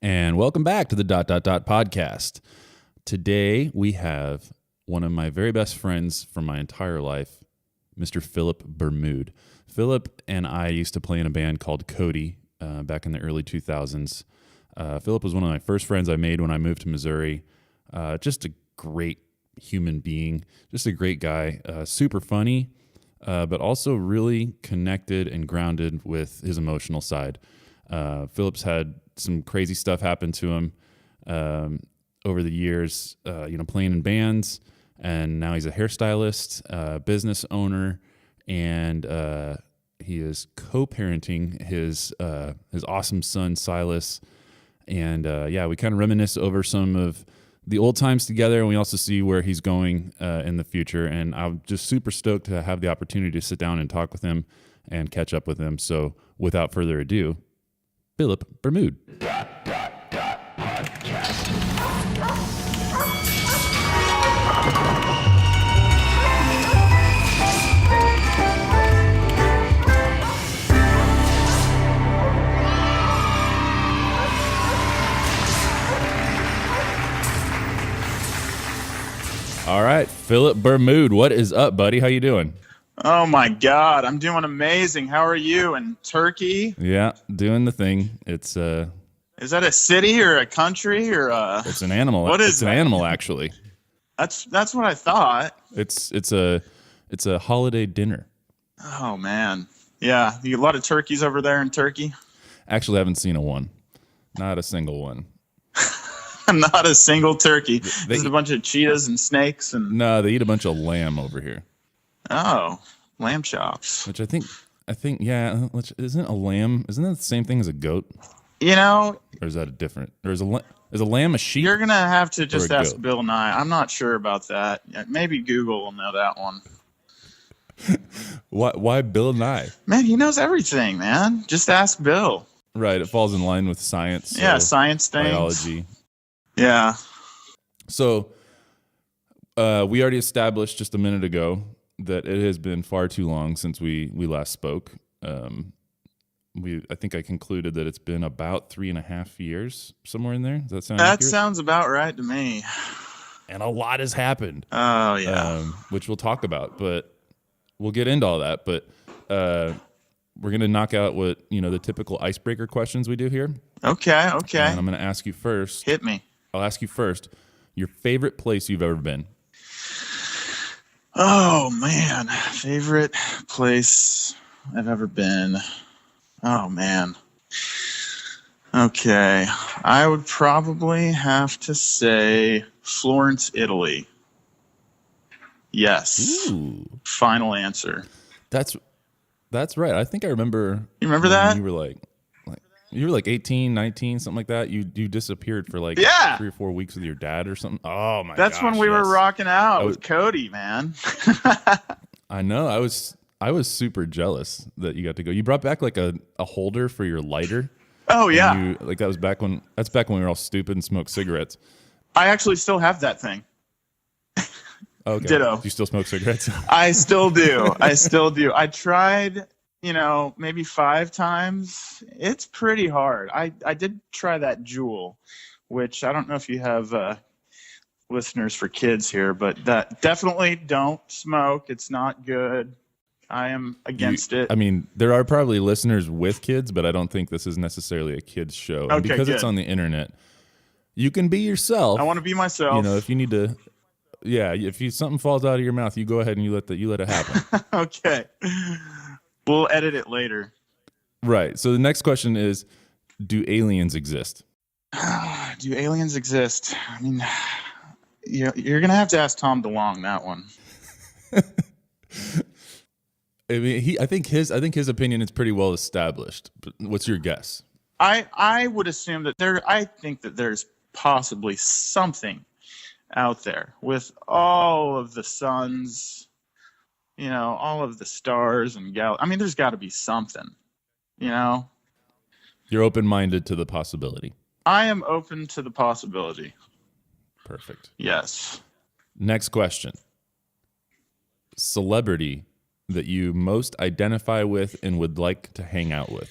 And welcome back to the ... podcast. Today we have one of my very best friends from my entire life, Mr. Phillip Burmood. Phillip and I used to play in a band called Cory back in the early 2000s. Phillip was one of my first friends I made when I moved to Missouri. Just a great human being, just a great guy, super funny, but also really connected and grounded with his emotional side. Phillip's had some crazy stuff happen to him over the years, playing in bands, and now he's a hairstylist, business owner, and he is co-parenting his awesome son Silas. And we kind of reminisce over some of the old times together, and we also see where he's going in the future. And I'm just super stoked to have the opportunity to sit down and talk with him and catch up with him. So without further ado, Phillip Burmood. All right, Phillip Burmood, what is up, buddy? How you doing? Oh my God, I'm doing amazing. How are you in Turkey? Yeah, doing the thing. It's Is that a city or a country or a? It's an animal. What is it's an animal, actually. That's what I thought. It's a holiday dinner. Oh man, yeah. You a lot of turkeys over there in Turkey? Actually, I haven't seen one. Not a single one. Not a single turkey. There's a bunch of cheetahs and snakes and. No, they eat a bunch of lamb over here. Oh, lamb chops. Which I think, yeah. Isn't a lamb? Isn't that the same thing as a goat? You know. Or is that a different? Or is a lamb a sheep? You're gonna have to just ask Bill Nye. I'm not sure about that. Maybe Google will know that one. Why Bill Nye? Man, he knows everything, man. Just ask Bill. Right. It falls in line with science. Yeah, science things. Biology. Yeah. So we already established just a minute ago that it has been far too long since we last spoke. I think I concluded that it's been about 3.5 years, somewhere in there. Does that sound accurate? That sounds about right to me. And a lot has happened. Oh, yeah. Which we'll talk about, but we'll get into all that. But we're going to knock out what, the typical icebreaker questions we do here. Okay. And I'm going to ask you first. Hit me. I'll ask you first, your favorite place you've ever been. Oh, man. Favorite place I've ever been. Oh, man. Okay. I would probably have to say Florence, Italy. Yes. Ooh. Final answer. That's right. I think I remember. You remember that? You were like 18, 19, something like that. You disappeared for 3 or 4 weeks with your dad or something. Oh my! That's when we were rocking out with Cody, man. I know. I was super jealous that you got to go. You brought back like a holder for your lighter. Oh yeah. That's back when we were all stupid and smoked cigarettes. I actually still have that thing. Okay. Ditto. Do you still smoke cigarettes? I still do. I tried, maybe 5 times. It's pretty hard. I did try that Juul, which I don't know if you have listeners for kids here, but that definitely don't smoke. It's not good. I am against it. I mean, there are probably listeners with kids, but I don't think this is necessarily a kid's show. Okay, and because it's on the internet, you can be yourself. I want to be myself. If you need to. Yeah, if something falls out of your mouth, you go ahead and you let it happen. Okay. We'll edit it later. Right. So the next question is, do aliens exist? Do aliens exist? I mean, you're going to have to ask Tom DeLonge that one. I mean, I think his opinion is pretty well established. But what's your guess? I would assume that I think that there's possibly something out there with all of the suns, all of the stars and I mean, there's got to be something, You're open-minded to the possibility. I am open to the possibility. Perfect. Yes. Next question. Celebrity that you most identify with and would like to hang out with?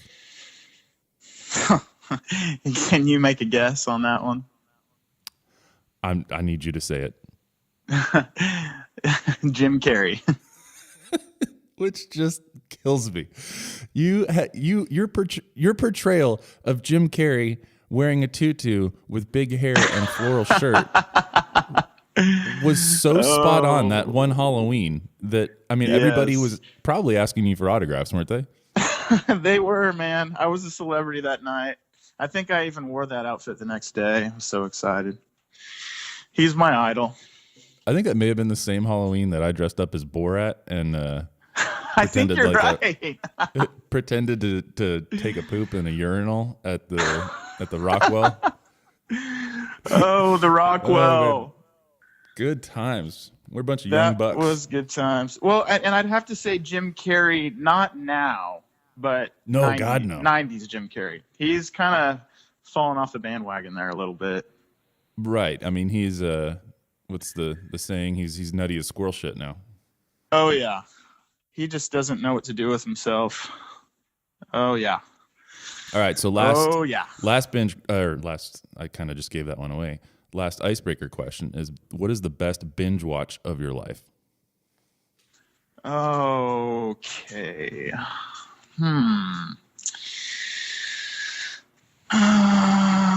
Can you make a guess on that one? I need you to say it. Jim Carrey. Which just kills me. Your portrayal of Jim Carrey wearing a tutu with big hair and floral shirt was so spot on that one Halloween that, I mean, everybody was probably asking you for autographs, weren't they? They were, man. I was a celebrity that night. I think I even wore that outfit the next day. I was so excited. He's my idol. I think that may have been the same Halloween that I dressed up as Borat and I think you're right. Pretended to take a poop in a urinal at the Rockwell. Oh, the Rockwell. Good times. We're a bunch of young bucks. That was good times. Well, and I'd have to say Jim Carrey, not now, but no, 90s, God, no. 90s Jim Carrey. He's kind of fallen off the bandwagon there a little bit. Right. I mean, he's what's the saying? He's nutty as squirrel shit now. Oh yeah. He just doesn't know what to do with himself. Oh yeah. All right, so last binge I kind of just gave that one away. Last icebreaker question is, what is the best binge watch of your life? Okay.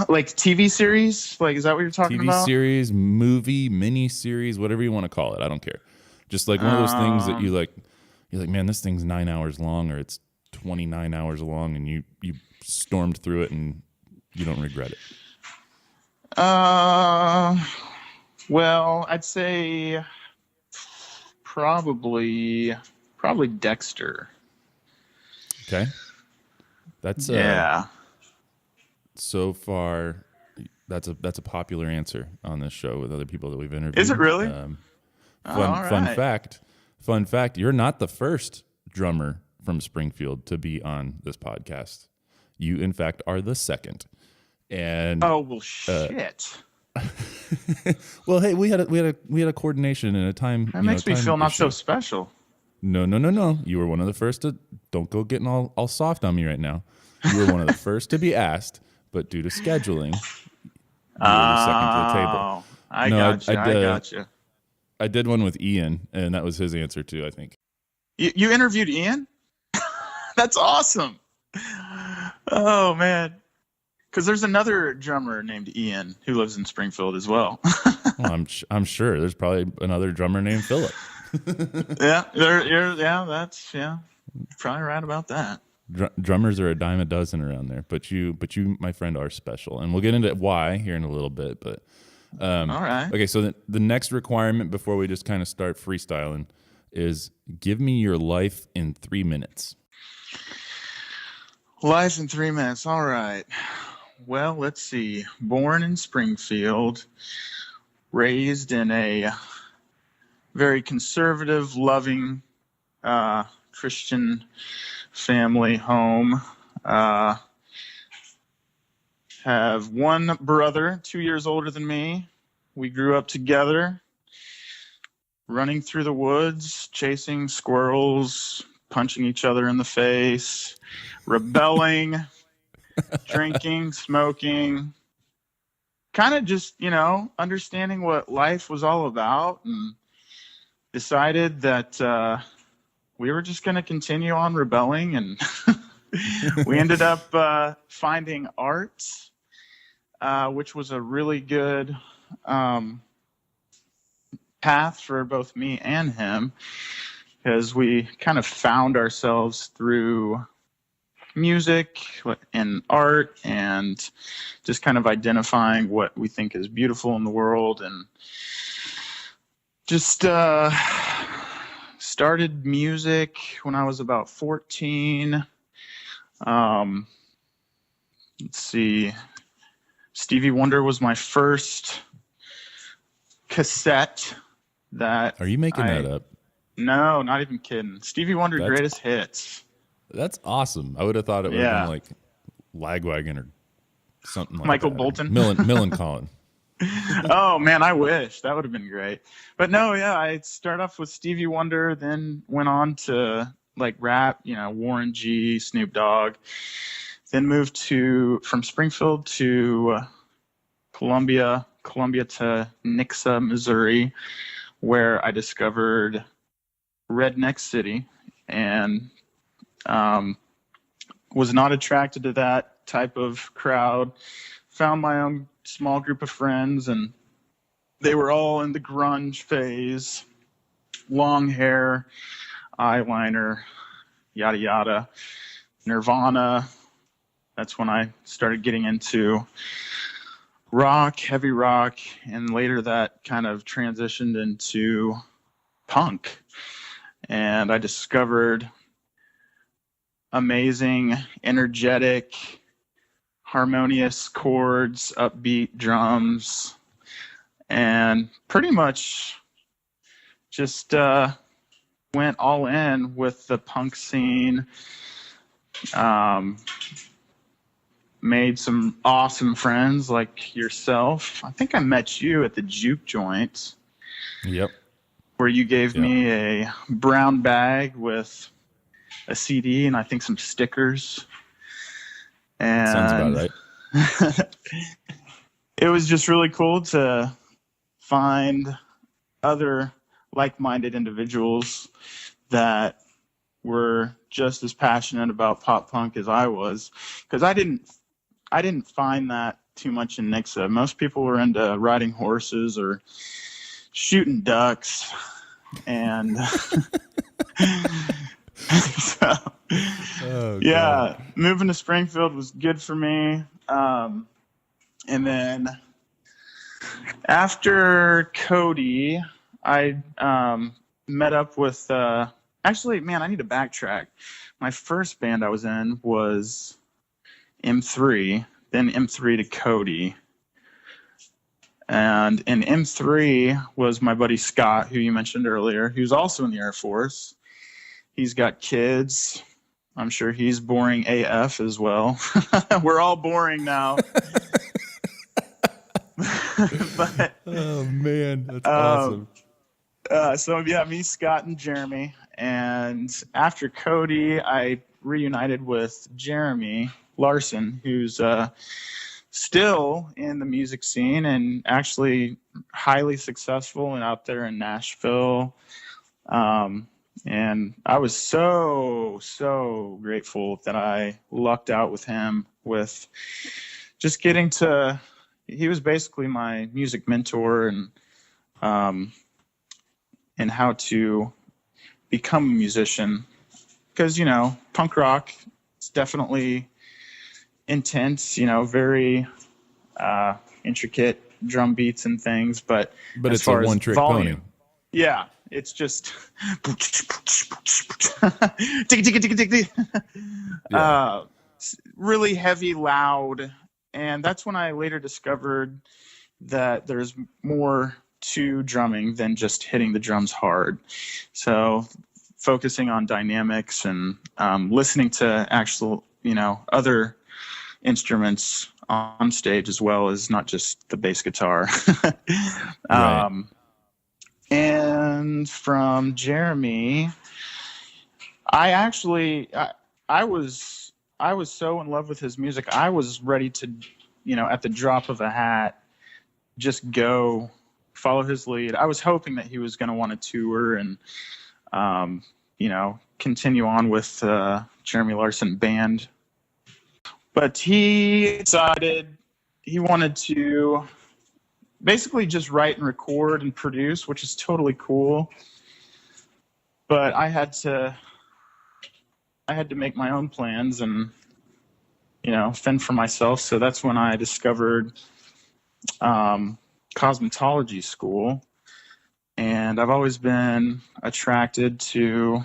Like TV series? Like, is that what you're talking about? TV series, movie, mini series, whatever you want to call it. I don't care. Just like one of those things that you're like, man, this thing's 9 hours long, or it's 29 hours long, and you stormed through it and you don't regret it. Well, I'd say probably Dexter. Okay. That's so far that's a popular answer on this show with other people that we've interviewed. Is it really? Fun fact, you're not the first drummer from Springfield to be on this podcast. You, in fact, are the second. And shit. Well, hey, we had a coordination and a time. That makes me feel not so special. No. You were one of the first to. Don't go getting all soft on me right now. You were one of the first to be asked, but due to scheduling, you were the second to the table. I got you. I did one with Ian, and that was his answer too, I think. You interviewed Ian? That's awesome. Oh man. Because there's another drummer named Ian who lives in Springfield as well. Well, I'm sure there's probably another drummer named Phillip. That's probably right about that. Drummers are a dime a dozen around there, but you, my friend, are special, and we'll get into why here in a little bit. But all right. Okay, so the next requirement before we just kind of start freestyling is give me your life in 3 minutes. Life in 3 minutes. All right. Well, let's see. Born in Springfield, raised in a very conservative, loving Christian family home. Have one brother, 2 years older than me. We grew up together, running through the woods, chasing squirrels, punching each other in the face, rebelling, drinking, smoking, kind of just, understanding what life was all about, and decided that we were just going to continue on rebelling. And we ended up finding art, which was a really good path for both me and him, because we kind of found ourselves through music and art and just kind of identifying what we think is beautiful in the world, and just started music when I was about 14. Let's see. Stevie Wonder was my first cassette that. Are you making that up? No, not even kidding. Stevie Wonder Greatest Hits. That's awesome. I would have thought it would have been like Lagwagon or something like Michael that. Bolton. Millencolin. Oh man, I wish. That would have been great. But no, I started off with Stevie Wonder, then went on to like rap, Warren G, Snoop Dogg, Then moved from Springfield to Columbia to Nixa, Missouri, where I discovered Redneck City and was not attracted to that type of crowd. Found my own small group of friends, and they were all in the grunge phase, long hair, eyeliner, yada yada. Nirvana. That's when I started getting into rock, heavy rock, and later that kind of transitioned into punk. And I discovered amazing, energetic, harmonious chords, upbeat drums, and pretty much just went all in with the punk scene. Made some awesome friends like yourself. I think I met you at the juke joint. Yep. Where you gave me a brown bag with a CD and I think some stickers. And sounds about right. It was just really cool to find other like-minded individuals that were just as passionate about pop punk as I was, because I didn't find that too much in Nixa. Most people were into riding horses or shooting ducks, and so moving to Springfield was good for me. And then after Cody, I met up with actually, man, I need to backtrack. My first band I was in was M3, then M3 to Cody. And in M3 was my buddy Scott, who you mentioned earlier, who's also in the Air Force. He's got kids. I'm sure he's boring AF as well. We're all boring now. But, oh, man, that's awesome. So, yeah, me, Scott, and Jeremy. And after Cody, I reunited with Jeremy Larson, who's still in the music scene and actually highly successful and out there in Nashville. And I was so grateful that I lucked out with him with just getting to, he was basically my music mentor and how to become a musician. Because, you know, punk rock is definitely intense, you know, very intricate drum beats and things, but as it's far a as one-trick volume, pony. Yeah, it's just really heavy, loud, and that's when I later discovered that there's more to drumming than just hitting the drums hard. So focusing on dynamics and listening to actual, you know, other instruments on stage as well as not just the bass guitar. Right. And from Jeremy, I was so in love with his music. I was ready to, you know, at the drop of a hat, just go follow his lead. I was hoping that he was going to want to tour and, you know, continue on with Jeremy Larson Band. But he decided he wanted to basically just write and record and produce, which is totally cool. But I had to make my own plans and, you know, fend for myself. So that's when I discovered cosmetology school. And I've always been attracted to,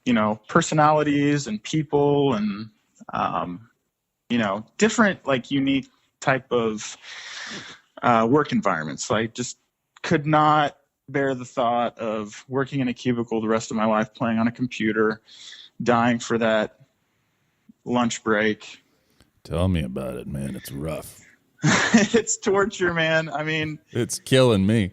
you know, personalities and people and, you know, different, like, unique type of work environments. I just could not bear the thought of working in a cubicle the rest of my life, playing on a computer, dying for that lunch break. Tell me about it, man. It's rough. It's torture, man. I mean, it's killing me.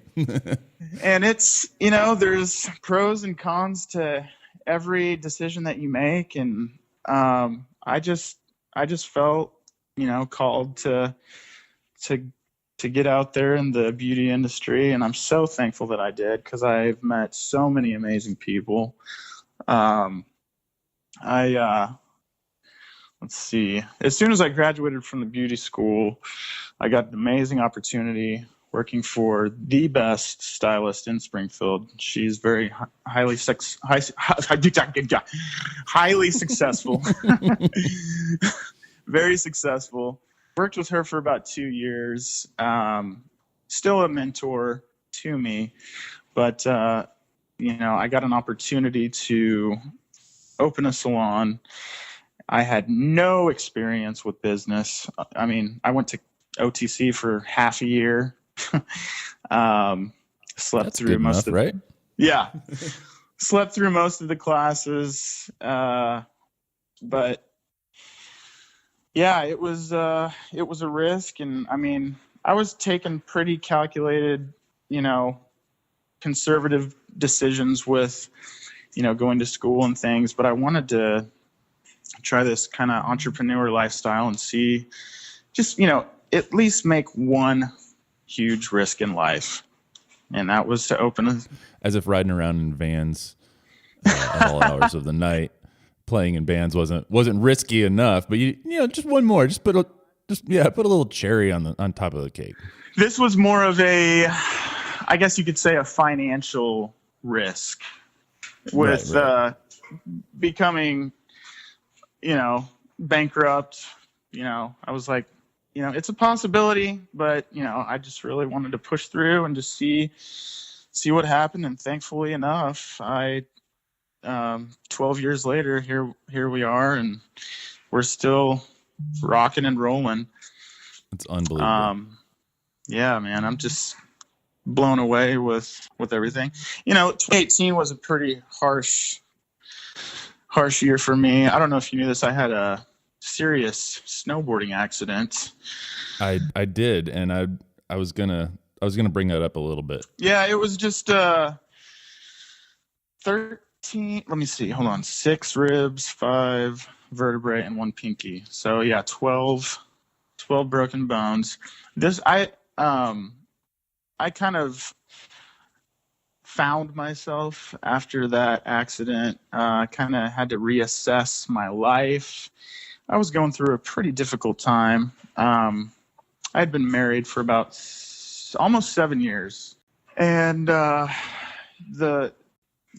And it's, you know, there's pros and cons to every decision that you make. And I just felt, called to get out there in the beauty industry, and I'm so thankful that I did, because I've met so many amazing people. Let's see. As soon as I graduated from the beauty school, I got an amazing opportunity working for the best stylist in Springfield. She's very highly successful. Very successful. Worked with her for about 2 years. Still a mentor to me, but I got an opportunity to open a salon. I had no experience with business. I mean, I went to OTC for half a year. Slept That's through good most enough, right? Yeah. Slept through most of the classes. But yeah, it was a risk. And I mean, I was taking pretty calculated, conservative decisions with, going to school and things, but I wanted to try this kind of entrepreneur lifestyle and see, just, at least make one huge risk in life. And that was to open as if riding around in vans at all hours of the night, playing in bands wasn't risky enough. But just one more, put a little cherry on top of the cake. This was more of a, I guess you could say, a financial risk with right. Becoming, bankrupt. I was like, it's a possibility, but I just really wanted to push through and just see what happened. And thankfully enough, 12 years later, here we are, and we're still rocking and rolling. It's unbelievable. Yeah, man, I'm just blown away with everything. 2018 was a pretty harsh year for me. I don't know if you knew this. I had a serious snowboarding accident. I did, and I was gonna bring that up a little bit. Yeah, it was just 13. Let me see. Hold on. 6 ribs, 5 vertebrae, and 1 pinky. So yeah, 12 broken bones. I kind of found myself after that accident. Kind of had to reassess my life. I was going through a pretty difficult time. I had been married for about almost 7 years, and the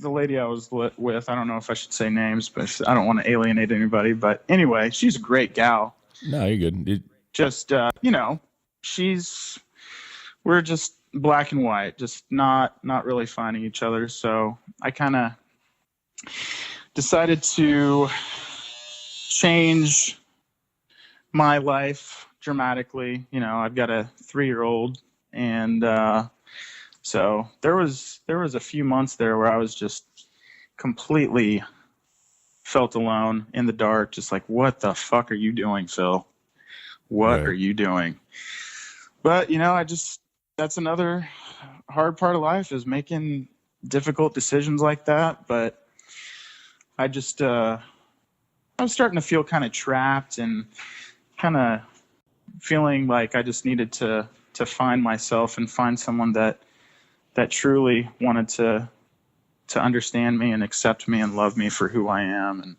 lady I was with, I don't know if I should say names, but I don't want to alienate anybody. But anyway, she's a great gal. No, you're good. Just we're just black and white, just not really finding each other. So I kind of decided to change my life dramatically. I've got a 3-year-old, and so there was a few months there where I was just completely felt alone, in the dark, just like, what the fuck are you doing, Phil? What are you doing? But that's another hard part of life, is making difficult decisions like that. But I just I was starting to feel kind of trapped, and kind of feeling like I just needed to find myself and find someone that truly wanted to understand me and accept me and love me for who I am. And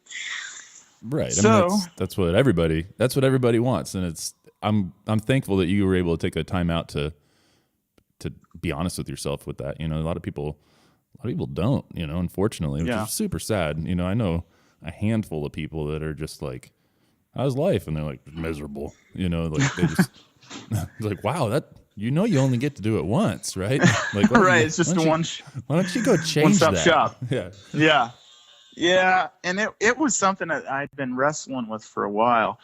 right. So, I mean, that's what everybody wants. And I'm thankful that you were able to take the time out to be honest with yourself with that. A lot of people don't, unfortunately, which is super sad. I know a handful of people that are just like, how's life? And they're like, miserable, like they just like, wow, that, you only get to do it once, right? Like, right. It's just why don't you go change one-stop that? shop. Yeah. Yeah. And it was something that I'd been wrestling with for a while.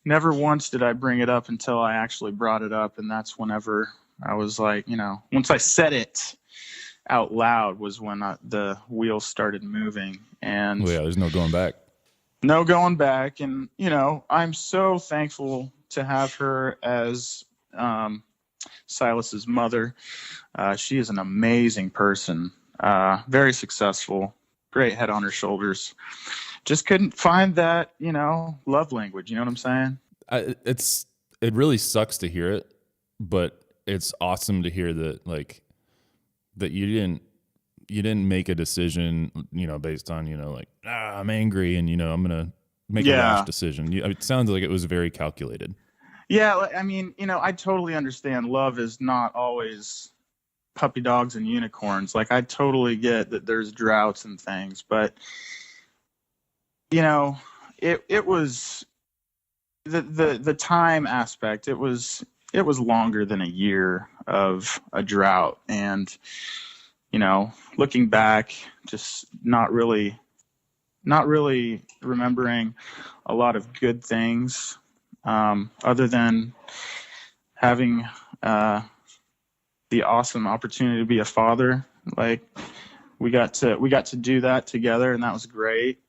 Never once did I bring it up until I actually brought it up. And that's whenever I was like, once I said it out loud was when the wheels started moving. And there's no going back. No going back. And, I'm so thankful to have her as Silas's mother. She is an amazing person, very successful, great head on her shoulders. just couldn't find that, love language. You know what I'm saying? It really sucks to hear it, but it's awesome to hear that, like, that you didn't make a decision, based on, like, I'm angry and, I'm going to make a rash decision. It sounds like it was very calculated. Yeah. I mean, I totally understand love is not always puppy dogs and unicorns. Like, I totally get that there's droughts and things, but it was the time aspect. It was longer than a year of a drought, and looking back, just not really remembering a lot of good things, other than having the awesome opportunity to be a father. Like, we got to do that together, and that was great.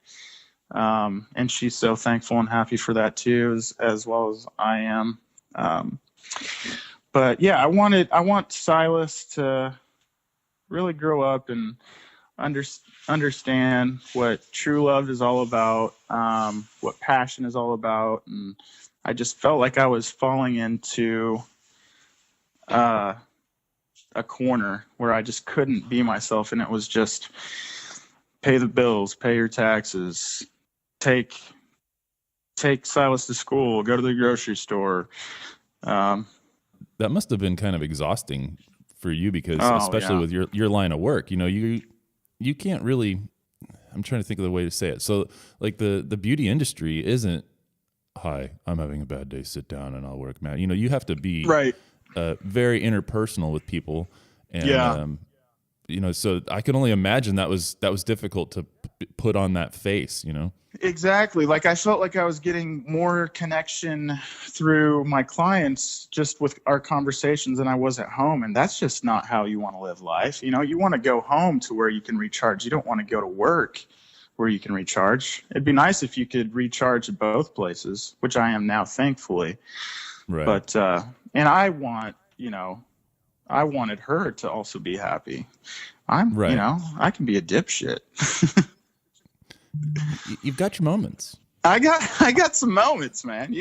And she's so thankful and happy for that too, as well as I am. But yeah, I want Silas to really grow up and understand what true love is all about, what passion is all about. And I just felt like I was falling into a corner where I just couldn't be myself. And it was just pay the bills, pay your taxes, take Silas to school, go to the grocery store. That must have been kind of exhausting for you, because especially with your line of work, you can't really, I'm trying to think of the way to say it. So, like, the beauty industry isn't, hi, I'm having a bad day, sit down and I'll work, Matt. You have to be very interpersonal with people. And, so I can only imagine that was difficult to put on that face, Exactly. Like, I felt like I was getting more connection through my clients just with our conversations than I was at home. And that's just not how you want to live life. You want to go home to where you can recharge. You don't want to go to work where you can recharge. It'd be nice if you could recharge at both places, which I am now, thankfully. Right. But, and I wanted her to also be happy. I can be a dipshit. You've got your moments. I got some moments, man.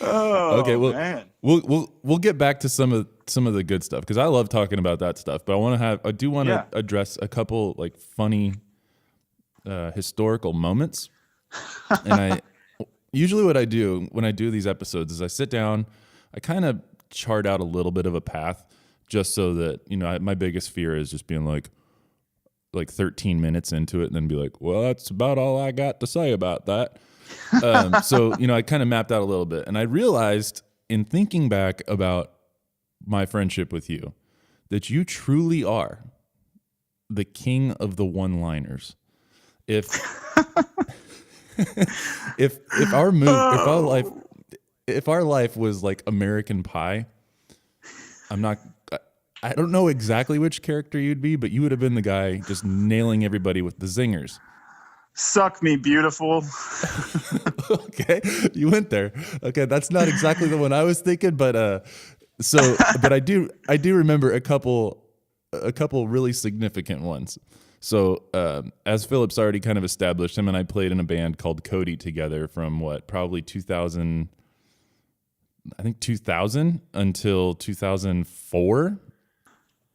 Oh, okay. Well, man. We'll get back to some of the good stuff, because I love talking about that stuff. But I do want to address a couple, like, funny historical moments. And usually what I do when I do these episodes is I sit down, I kind of chart out a little bit of a path, just so that my biggest fear is just being like 13 minutes into it and then be like, well, that's about all I got to say about that. So, I kind of mapped out a little bit, and I realized in thinking back about my friendship with you that you truly are the king of the one-liners. If our life was like American Pie, I don't know exactly which character you'd be, but you would have been the guy just nailing everybody with the zingers. Suck me, beautiful. Okay, you went there. Okay, that's not exactly the one I was thinking, but I do remember a couple really significant ones. So as Philip's already kind of established, him and I played in a band called Cory together from probably 2000. I think 2000 until 2004.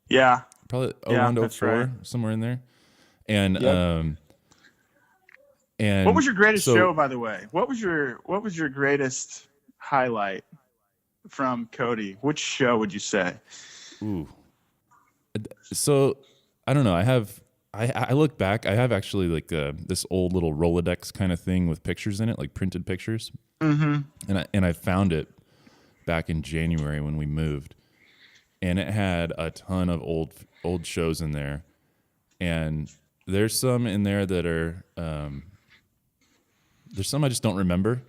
Yeah. Probably 01 to 04, right. Somewhere in there. And and what was your greatest show, by the way? What was your greatest highlight from Cory? Which show would you say? Ooh. So I don't know. I look back. I have actually like this old little Rolodex kind of thing with pictures in it, like printed pictures. Mm-hmm. And I found it back in January when we moved. And it had a ton of old shows in there, and there's some in there that are there's some I just don't remember,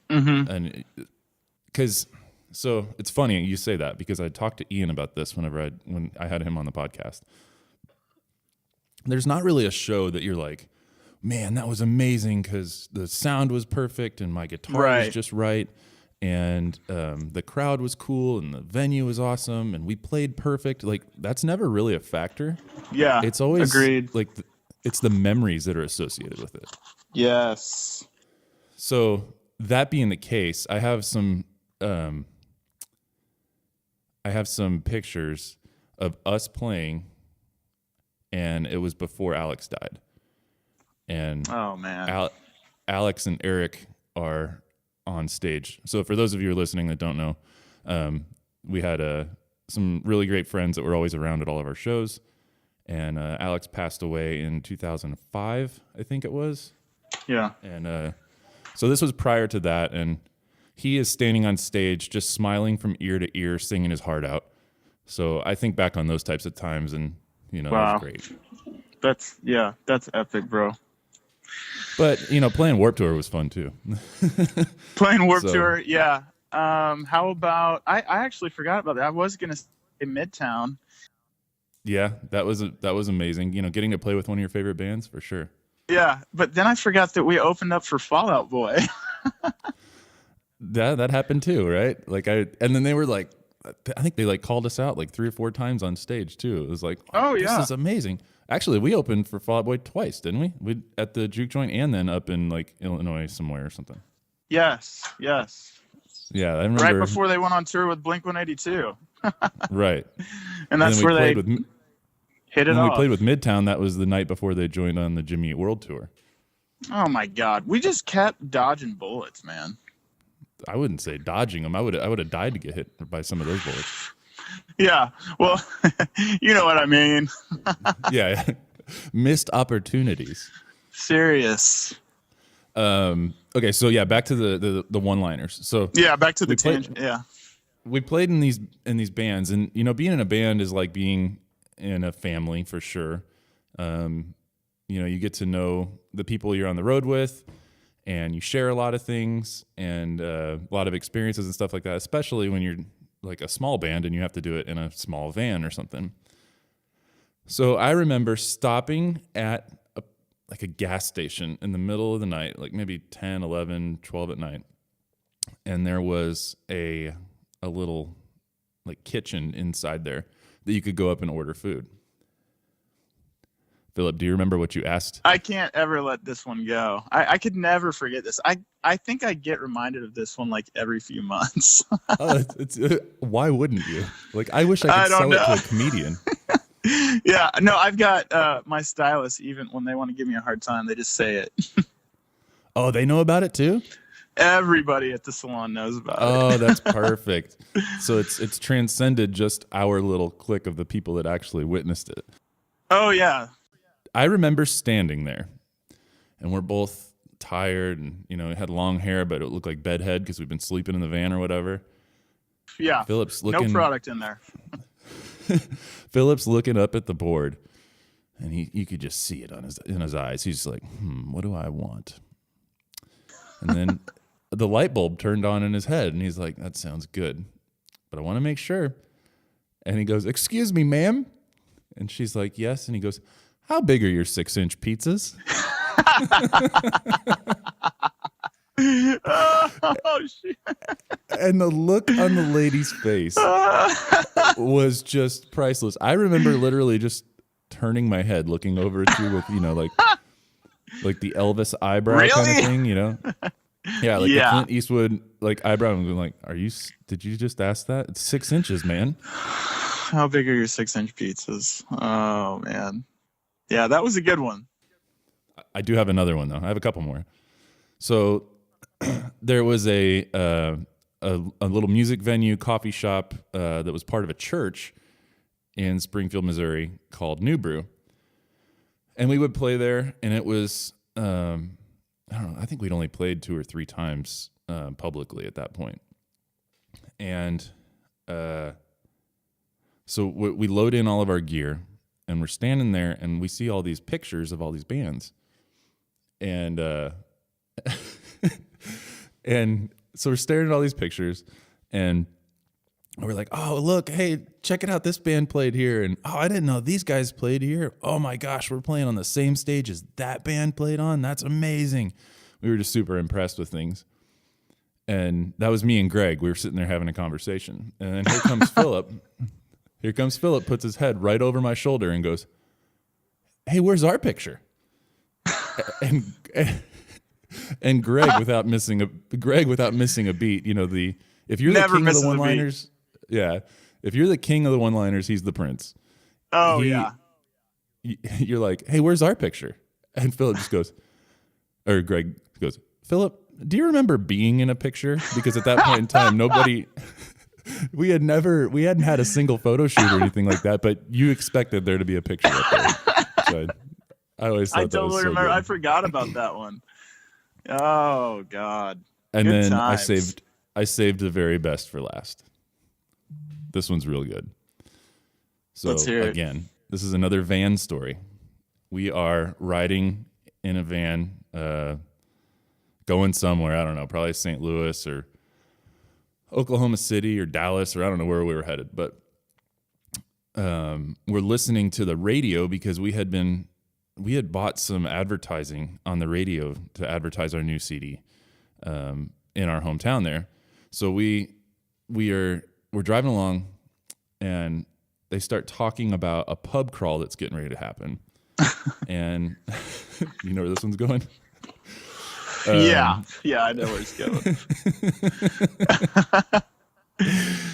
and so it's funny you say that, because I talked to Ian about this when I had him on the podcast. There's not really a show that you're like, man, that was amazing because the sound was perfect and my guitar was just right. And the crowd was cool and the venue was awesome and we played perfect. Like, that's never really a factor. Yeah, it's always agreed. Like it's the memories that are associated with it. Yes. So that being the case, I have some pictures of us playing, and it was before Alex died. And oh man, Alex and Eric are on stage. So for those of you who are listening that don't know, we had some really great friends that were always around at all of our shows. And Alex passed away in 2005, I think it was. Yeah. And so this was prior to that, and he is standing on stage just smiling from ear to ear, singing his heart out. So I think back on those types of times, and that was great. That's epic, bro. But playing Warped Tour was fun too. Playing Warped Tour, yeah. How about I actually forgot about that. I was gonna say Midtown. Yeah, that was amazing. Getting to play with one of your favorite bands for sure. Yeah, but then I forgot that we opened up for Fall Out Boy. Yeah, that happened too, right? And then they were like, I think they called us out 3 or 4 times on stage too. It was like, oh yeah, this is amazing. Actually, we opened for Fall Out Boy twice, didn't we? We at the Juke Joint and then up in Illinois somewhere or something. Yes. Yeah, I remember. Right before they went on tour with Blink-182. Right. And that's where they hit it off. When we played with Midtown, that was the night before they joined on the Jimmy Eat World Tour. Oh my God, we just kept dodging bullets, man. I wouldn't say dodging them. I would have died to get hit by some of those bullets. Yeah, well, you know what I mean. Yeah. Missed opportunities. Serious. Okay, so yeah, back to the one-liners. So yeah, back to the tangent. Yeah, we played in these bands, and being in a band is like being in a family for sure. You get to know the people you're on the road with, and you share a lot of things and a lot of experiences and stuff like that, especially when you're like a small band and you have to do it in a small van or something. So I remember stopping at a gas station in the middle of the night, like maybe 10, 11, 12 at night. And there was a little kitchen inside there that you could go up and order food. Phillip, do you remember what you asked? I can't ever let this one go. I could never forget this. I think I get reminded of this one every few months. Why wouldn't you? I wish I could sell it to a comedian. Yeah, no, I've got my stylist, even when they want to give me a hard time, they just say it. Oh, they know about it too? Everybody at the salon knows about it. Oh, that's perfect. So it's transcended just our little clique of the people that actually witnessed it. Oh, yeah. I remember standing there, and we're both tired, and it had long hair, but it looked like bedhead because we've been sleeping in the van or whatever. Yeah. Phillip's looking. No product in there. Phillip's looking up at the board, and you could just see it in his eyes. He's like, what do I want? And then the light bulb turned on in his head, and he's like, that sounds good, but I want to make sure. And he goes, excuse me, ma'am. And she's like, yes. And he goes, how big are your 6-inch pizzas? Oh, shit. And the look on the lady's face was just priceless. I remember literally just turning my head, looking over at you with, like the Elvis eyebrow kind of thing, Yeah, the Clint Eastwood eyebrow. And going did you just ask that? It's 6 inches, man. How big are your 6-inch pizzas? Oh, man. Yeah, that was a good one. I do have another one, though. I have a couple more. So there was a little music venue, coffee shop that was part of a church in Springfield, Missouri called New Brew. And we would play there, and it was, I don't know, I think we'd only played 2 or 3 times publicly at that point. And so we load in all of our gear, and we're standing there, and we see all these pictures of all these bands. And and so we're staring at all these pictures, and we're like, oh, look, hey, check it out. This band played here. And, oh, I didn't know these guys played here. Oh, my gosh, we're playing on the same stage as that band played on. That's amazing. We were just super impressed with things. And that was me and Greg. We were sitting there having a conversation. And then here comes Phillip. Here comes Phillip, puts his head right over my shoulder and goes, hey, where's our picture? and and Greg without missing a beat. You know, if you're Never the king of misses the a beat. one-liners, yeah. If you're the king of the one-liners, he's the prince. Oh yeah. You're like, hey, where's our picture? And Philip just goes, or Greg goes, Philip, do you remember being in a picture? Because at that point in time, we hadn't had a single photo shoot or anything like that, but you expected there to be a picture up there. So I always thought that was so remember. good. I forgot about that one. Oh God. And Good then times. I saved the very best for last. This one's real good. So Let's hear it. Again, this is another van story. We are riding in a van, going somewhere. I don't know, probably St. Louis or Oklahoma City or Dallas, or I don't know where we were headed. But we're listening to the radio because we had bought some advertising on the radio to advertise our new CD in our hometown there. So we're driving along, and they start talking about a pub crawl that's getting ready to happen. And you know where this one's going? Yeah, I know where it's going.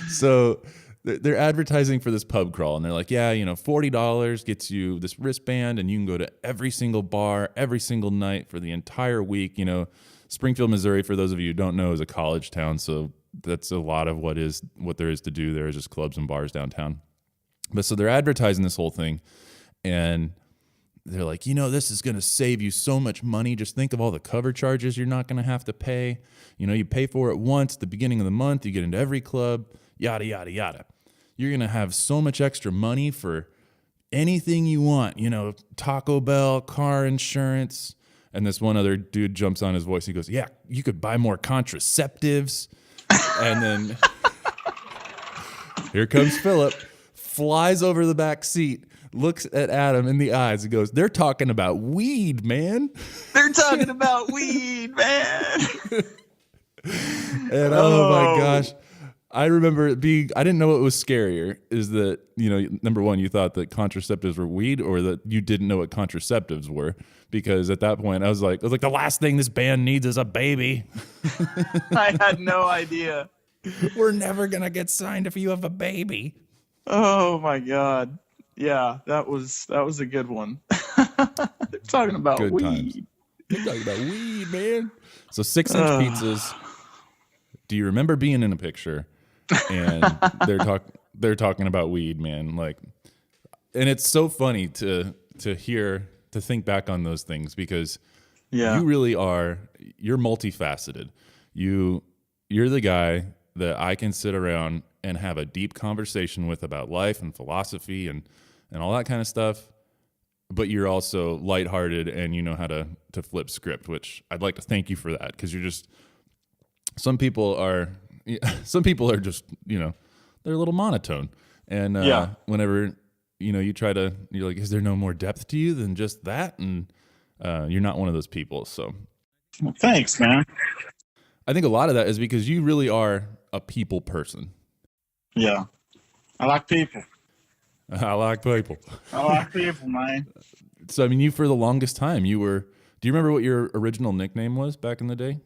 So they're advertising for this pub crawl, and they're like, yeah, you know, $40 gets you this wristband, and you can go to every single bar every single night for the entire week. You know, Springfield, Missouri, for those of you who don't know, is a college town, so that's a lot of what there is to do there is just clubs and bars downtown. But so they're advertising this whole thing, and they're like, you know, this is going to save you so much money. Just think of all the cover charges you're not going to have to pay. You know, you pay for it once at the beginning of the month. You get into every club, yada, yada, yada. You're going to have so much extra money for anything you want. You know, Taco Bell, car insurance. And this one other dude jumps on his voice. He goes, yeah, you could buy more contraceptives. And then here comes Philip, flies over the back seat, looks at Adam in the eyes and goes, they're talking about weed, man. They're talking about weed, man. And oh my gosh, I remember I didn't know what was scarier, is that, you know, number one, you thought that contraceptives were weed, or that you didn't know what contraceptives were. Because at that point I was like, the last thing this band needs is a baby. I had no idea. We're never going to get signed if you have a baby. Oh my God. Yeah, that was a good one. They're talking about Good weed. times. They're talking about weed, man. So 6-inch pizzas. Do you remember being in a picture? And they're talking about weed, man. Like, and it's so funny to think back on those things, because you really are, you're multifaceted. You're the guy that I can sit around and have a deep conversation with about life and philosophy and all that kind of stuff. But you're also lighthearted, and you know how to flip script, which I'd like to thank you for that, because you're just, some people are just, you know, they're a little monotone. And whenever, you know, you're like, is there no more depth to you than just that? And you're not one of those people. So Well, thanks, man. I think a lot of that is because you really are a people person. Yeah. I like people. I like people. I like people, man. So, I mean, you, for the longest time, do you remember what your original nickname was back in the day?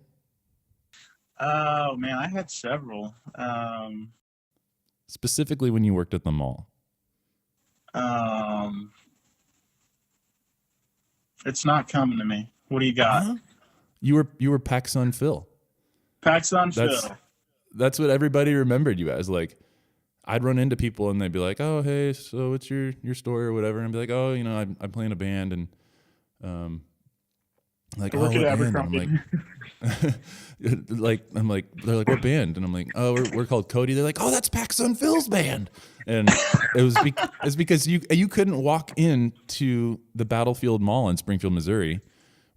Oh, man, I had several. Specifically when you worked at the mall. It's not coming to me. What do you got? Huh? You were PacSun Phil. PacSun Phil. That's what everybody remembered you as. Like, I'd run into people and they'd be like, "Oh, hey, so what's your story or whatever?" And I'd be like, "Oh, you know, I'm playing a band and like, I work oh, at what band?" And I'm like, they're like, "What band?" And I'm like, "Oh, we're called Cody." They're like, "Oh, that's PacSun Phil's band." And it's because you couldn't walk into the Battlefield Mall in Springfield, Missouri,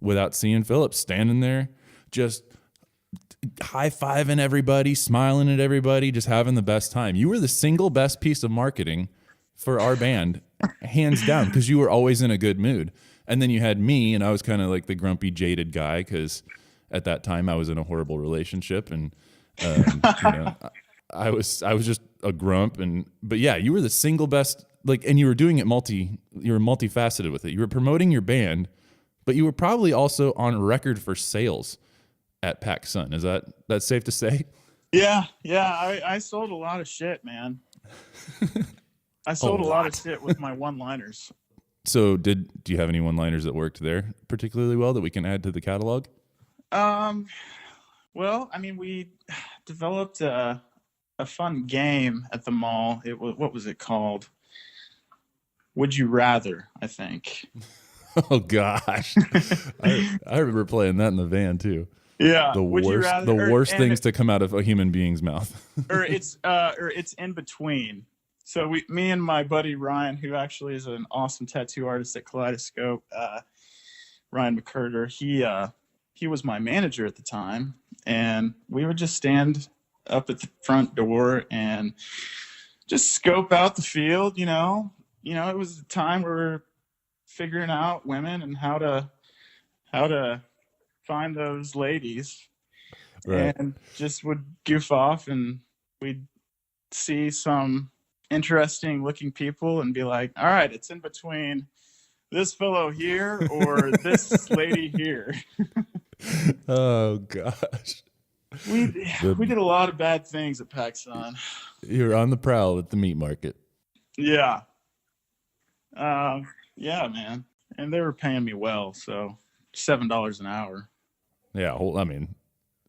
without seeing Philip standing there, just high-fiving everybody, smiling at everybody, just having the best time. You were the single best piece of marketing for our band, hands down, because you were always in a good mood. And then you had me, and I was kind of like the grumpy, jaded guy, because at that time I was in a horrible relationship, and you know, I was just a grump. But yeah, you were the single best, like, and you were doing it you were multifaceted with it. You were promoting your band, but you were probably also on record for sales at PacSun. Is that's safe to say? Yeah. I sold a lot of shit, man. I sold a lot of shit with my one-liners. So do you have any one-liners that worked there particularly well that we can add to the catalog? Well, I mean, we developed a fun game at the mall. What was it called? Would You Rather, I think. Oh gosh. I remember playing that in the van too. Yeah. The worst things to come out of a human being's mouth. or it's in between. So me and my buddy Ryan, who actually is an awesome tattoo artist at Kaleidoscope, Ryan McCurder, he was my manager at the time, and we would just stand up at the front door and just scope out the field. You know, it was a time where we were figuring out women and how to find those ladies, right. And just would goof off, and we'd see some interesting looking people and be like, all right, it's in between this fellow here or this lady here. Oh gosh. We did a lot of bad things at PacSun. You're on the prowl at the meat market. Yeah. Yeah, man. And they were paying me well, so $7 an hour. Yeah, I mean,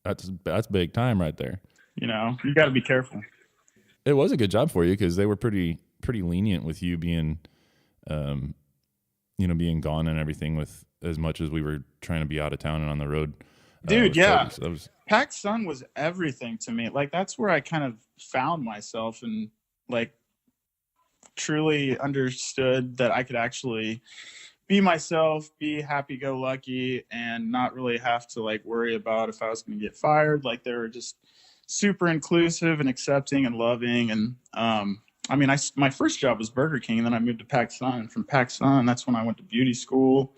that's big time right there. You know, you got to be careful. It was a good job for you because they were pretty lenient with you being, being gone and everything, with as much as we were trying to be out of town and on the road. Dude, yeah. PacSun was everything to me. Like, that's where I kind of found myself and like truly understood that I could actually be myself, be happy-go-lucky, and not really have to like worry about if I was going to get fired. Like, they were just super inclusive and accepting and loving. And I mean, my first job was Burger King, and then I moved to PacSun. From PacSun, that's when I went to beauty school.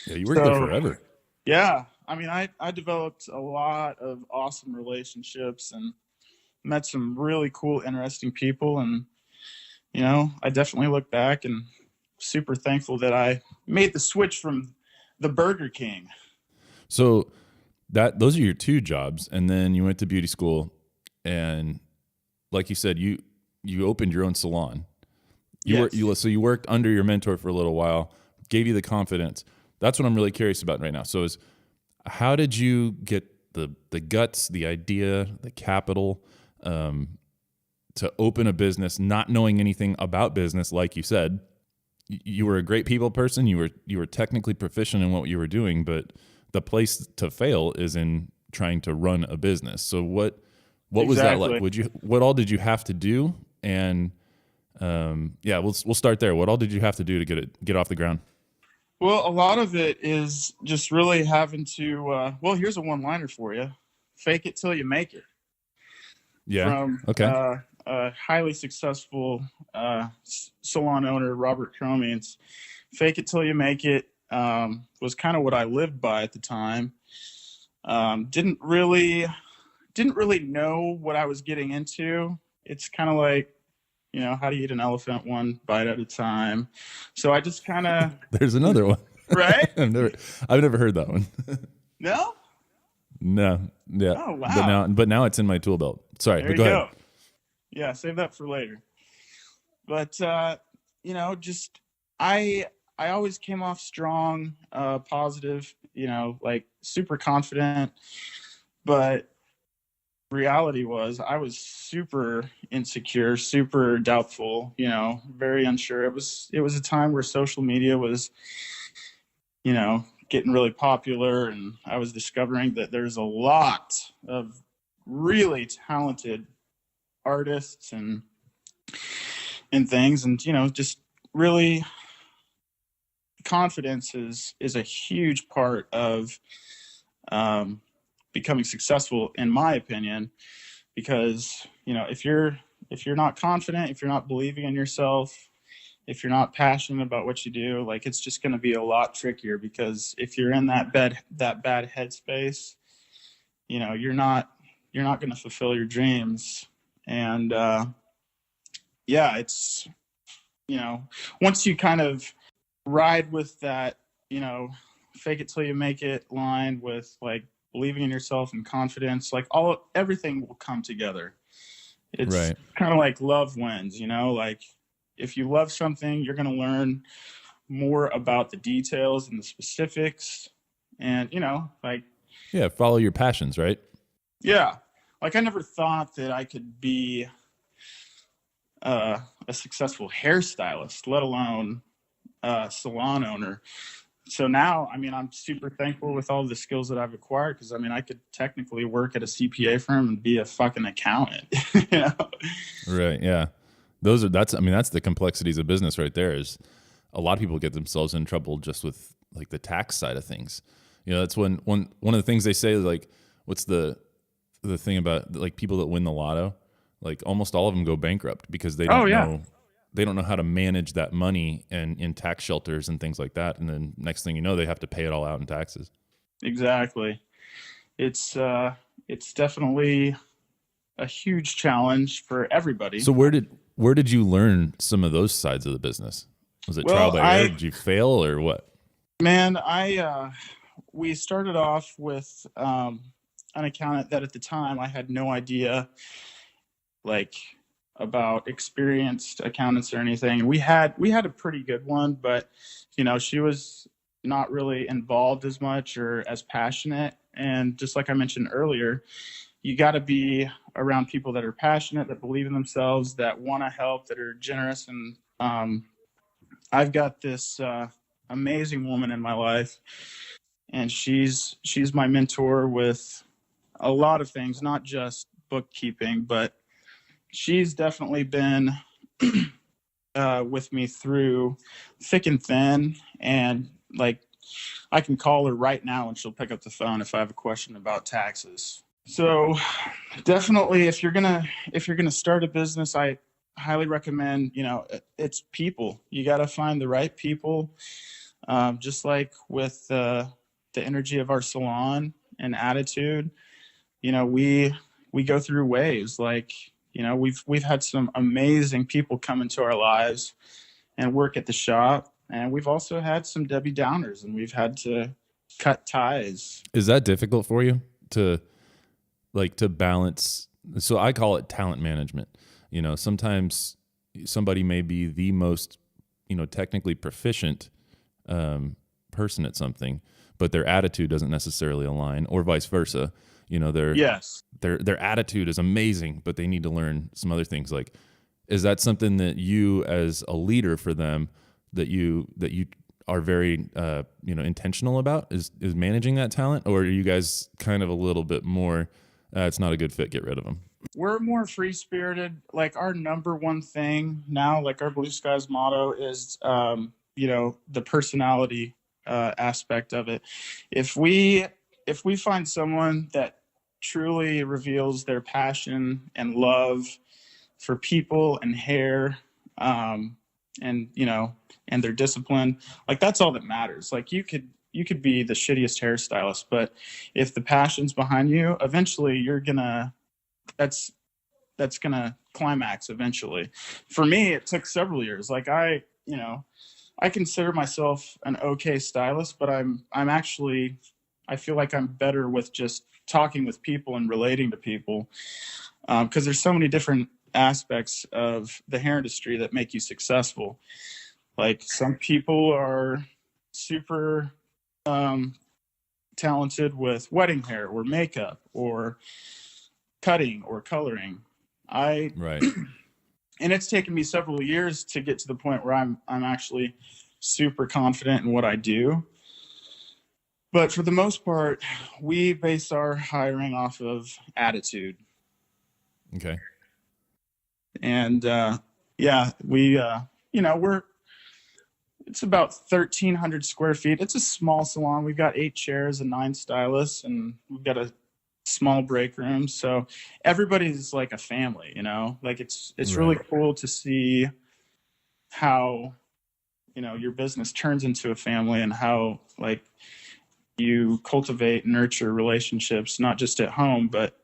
Yeah, you worked there forever. Yeah, I mean, I developed a lot of awesome relationships and met some really cool, interesting people. And you know, I definitely look back and super thankful that I made the switch from the Burger King. So those are your two jobs, and then you went to beauty school, and like you said, you opened your own salon. So you worked under your mentor for a little while, gave you the confidence. That's what I'm really curious about right now. So how did you get the guts, the idea, the capital to open a business, not knowing anything about business? Like you said, you were a great people person. You were technically proficient in what you were doing, but the place to fail is in trying to run a business. So what was that like? What all did you have to do? And we'll start there. What all did you have to do to get off the ground? Well, a lot of it is just really having to. Here's a one-liner for you: fake it till you make it. Yeah. Okay. Highly successful salon owner Robert Cromeans. Fake it till you make it was kind of what I lived by at the time. Didn't really know what I was getting into. It's kind of like, you know, how do you eat an elephant one bite at a time? So I just kind of there's another one, right? I've never heard that one. No. Yeah. Oh wow. But now it's in my tool belt. Sorry, there but go ahead. Yeah, save that for later. But you know, just I always came off strong, positive, you know, like super confident. But reality was I was super insecure, super doubtful, you know, very unsure. It was a time where social media was, you know, getting really popular, and I was discovering that there's a lot of really talented artists and things, and you know, just really confidence is a huge part of becoming successful, in my opinion, because you know, if you're not confident, if you're not believing in yourself, if you're not passionate about what you do, like, it's just going to be a lot trickier, because if you're in that bad headspace, you know, you're not going to fulfill your dreams. And it's, you know, once you kind of ride with that, you know, fake it till you make it line with like believing in yourself and confidence, like everything will come together. It's kind of like love wins, you know, like if you love something, you're going to learn more about the details and the specifics and, you know, like, yeah, follow your passions, right? Yeah. Like I never thought that I could be a successful hairstylist, let alone a salon owner. So now, I mean, I'm super thankful with all the skills that I've acquired because, I mean, I could technically work at a CPA firm and be a fucking accountant. You know? Right, yeah. That's the complexities of business right there is a lot of people get themselves in trouble just with like the tax side of things. You know, that's one of the things they say is like, what's the thing about like people that win the lotto? Like almost all of them go bankrupt because they don't know. They don't know how to manage that money and in tax shelters and things like that. And then next thing you know, they have to pay it all out in taxes. Exactly. It's definitely a huge challenge for everybody. So where did you learn some of those sides of the business? Was it trial by error? Did you fail or what? Man, we started off with an accountant that at the time I had no idea like about experienced accountants or anything. And we had a pretty good one, but you know, she was not really involved as much or as passionate. And just like I mentioned earlier, you got to be around people that are passionate, that believe in themselves, that want to help, that are generous. And I've got this amazing woman in my life, and she's my mentor with a lot of things, not just bookkeeping, but she's definitely been with me through thick and thin. And like, I can call her right now and she'll pick up the phone if I have a question about taxes. So definitely if you're going to start a business, I highly recommend, you know, it's people. You got to find the right people. Just like with the energy of our salon and attitude, you know, we go through waves. Like, you know, we've had some amazing people come into our lives and work at the shop, and we've also had some Debbie Downers, and we've had to cut ties. Is that difficult for you to balance? So I call it talent management. You know, sometimes somebody may be the most, you know, technically proficient person at something, but their attitude doesn't necessarily align, or vice versa. You know, their attitude is amazing, but they need to learn some other things. Like, is that something that you, as a leader for them, that you are very intentional about? Is managing that talent, or are you guys kind of a little bit more? It's not a good fit. Get rid of them. We're more free spirited. Like our number one thing now, like our Blue Skies motto is, the personality aspect of it. If we find someone that truly reveals their passion and love for people and hair, and their discipline, like that's all that matters. Like you could be the shittiest hairstylist, but if the passion's behind you, eventually that's gonna climax eventually. For me, it took several years. Like I consider myself an okay stylist, but I feel like I'm better with just talking with people and relating to people, because there's so many different aspects of the hair industry that make you successful. Like some people are super talented with wedding hair or makeup or cutting or coloring. Right. And it's taken me several years to get to the point where I'm actually super confident in what I do. But for the most part, we base our hiring off of attitude. Okay. And it's about 1,300 square feet. It's a small salon. We've got 8 chairs and 9 stylists, and we've got a small break room. So everybody's like a family, you know, like it's right. Really cool to see how, your business turns into a family and how like you cultivate and nurture relationships, not just at home, but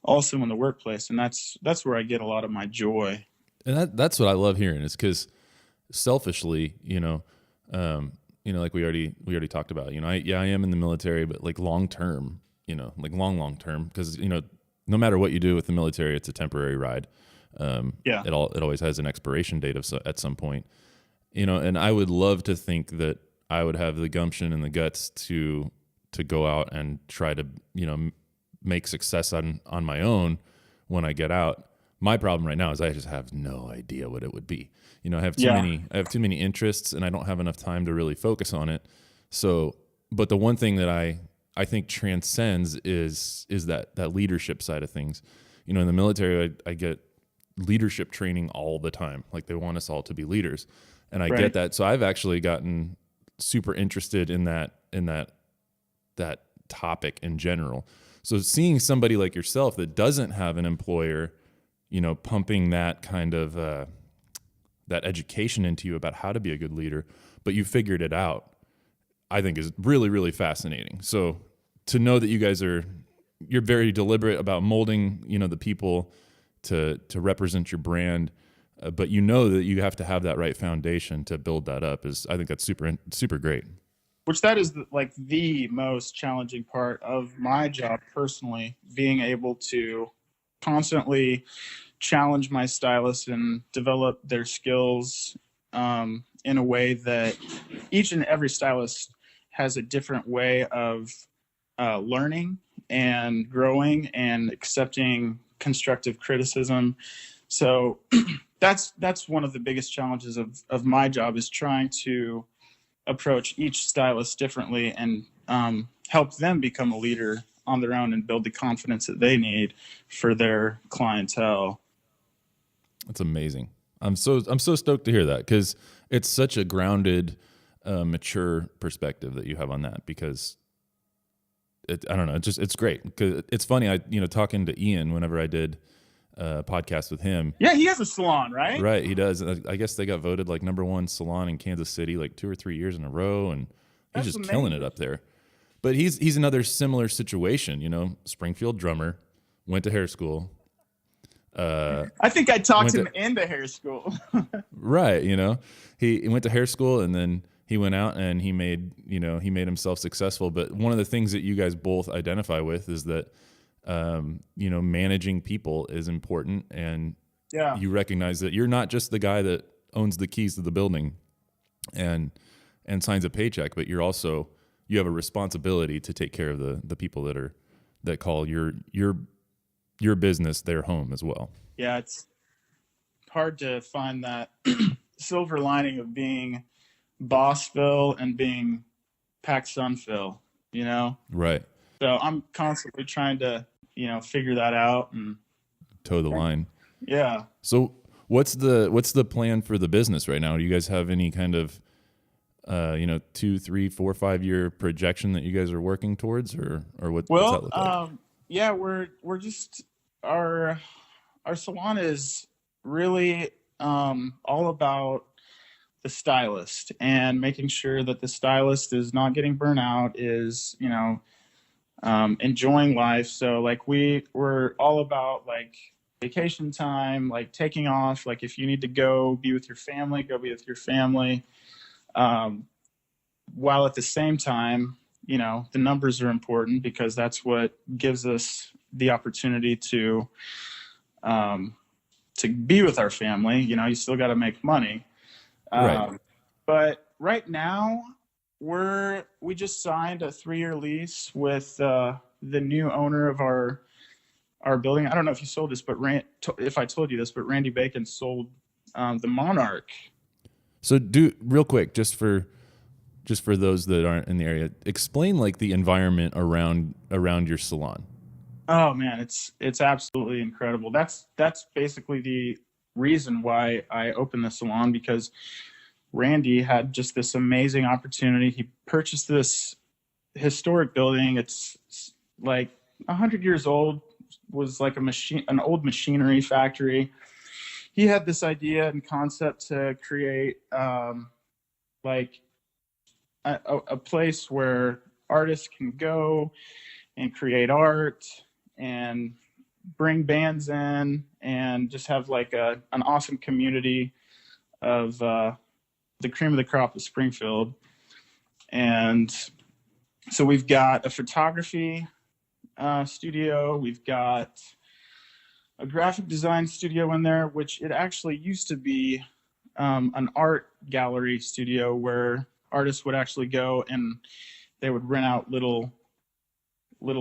also in the workplace. And that's where I get a lot of my joy. And that's what I love hearing, is because selfishly, like we already talked about, I am in the military, but like long term, like long term, because, no matter what you do with the military, it's a temporary ride. It always has an expiration date at some point, and I would love to think that I would have the gumption and the guts to go out and try to, make success on my own when I get out. My problem right now is I just have no idea what it would be. I have too many interests, and I don't have enough time to really focus on it. So, but the one thing that I think transcends is that leadership side of things. In the military, I get leadership training all the time. Like, they want us all to be leaders, and I get that. So I've actually gotten super interested in that topic in general. So seeing somebody like yourself that doesn't have an employer, pumping that kind of that education into you about how to be a good leader, but you figured it out, I think is really, really fascinating. So to know that you guys you're very deliberate about molding, the people to represent your brand, but that you have to have that right foundation to build that up I think that's super great. Which that is the most challenging part of my job personally, being able to constantly challenge my stylists and develop their skills in a way that each and every stylist has a different way of learning and growing and accepting constructive criticism. So that's one of the biggest challenges of my job, is trying to approach each stylist differently and help them become a leader on their own and build the confidence that they need for their clientele. That's amazing. I'm so stoked to hear that, because it's such a grounded, mature perspective that you have on that, because I don't know, it's great. Because it's funny, talking to Ian whenever I did a podcast with him. Yeah, he has a salon, right? Right, he does. I guess they got voted like #1 salon in Kansas City like 2 or 3 years in a row, and he's just amazing. Killing it up there. But he's another similar situation, Springfield drummer, went to hair school. I think I talked him into hair school. Right, he went to hair school, and then he went out and he made himself successful. But one of the things that you guys both identify with is that managing people is important, and you recognize that you're not just the guy that owns the keys to the building and signs a paycheck, but you have a responsibility to take care of the people that call your business their home as well. Yeah, it's hard to find that silver lining of being boss Phil and being PacSun Phil, Right. So I'm constantly trying to, figure that out and toe the line. Yeah. So what's the plan for the business right now? Do you guys have any kind of 2, 3, 4, 5 year projection that you guys are working towards, or what's that look like? Yeah, we're just our salon is really all about the stylist and making sure that the stylist is not getting burnt out, is enjoying life. So we're all about vacation time, taking off. If you need to go be with your family, go be with your family. While at the same time, the numbers are important, because that's what gives us the opportunity to be with our family. You still got to make money. Right. But right now we just signed a 3-year lease with the new owner of our building. I don't know if you sold this, but if I told you this, but Randy Bacon sold the Monarch. So do real quick, just for those that aren't in the area, explain the environment around your salon. Oh man, it's absolutely incredible. That's basically the reason why I opened the salon, because Randy had just this amazing opportunity. He purchased this historic building. It's 100 years old, was an old machinery factory. He had this idea and concept to create a place where artists can go and create art and bring bands in and just have an awesome community of the cream of the crop of Springfield. And so we've got a photography studio. We've got a graphic design studio in there, which it actually used to be an art gallery studio where artists would actually go and they would rent out little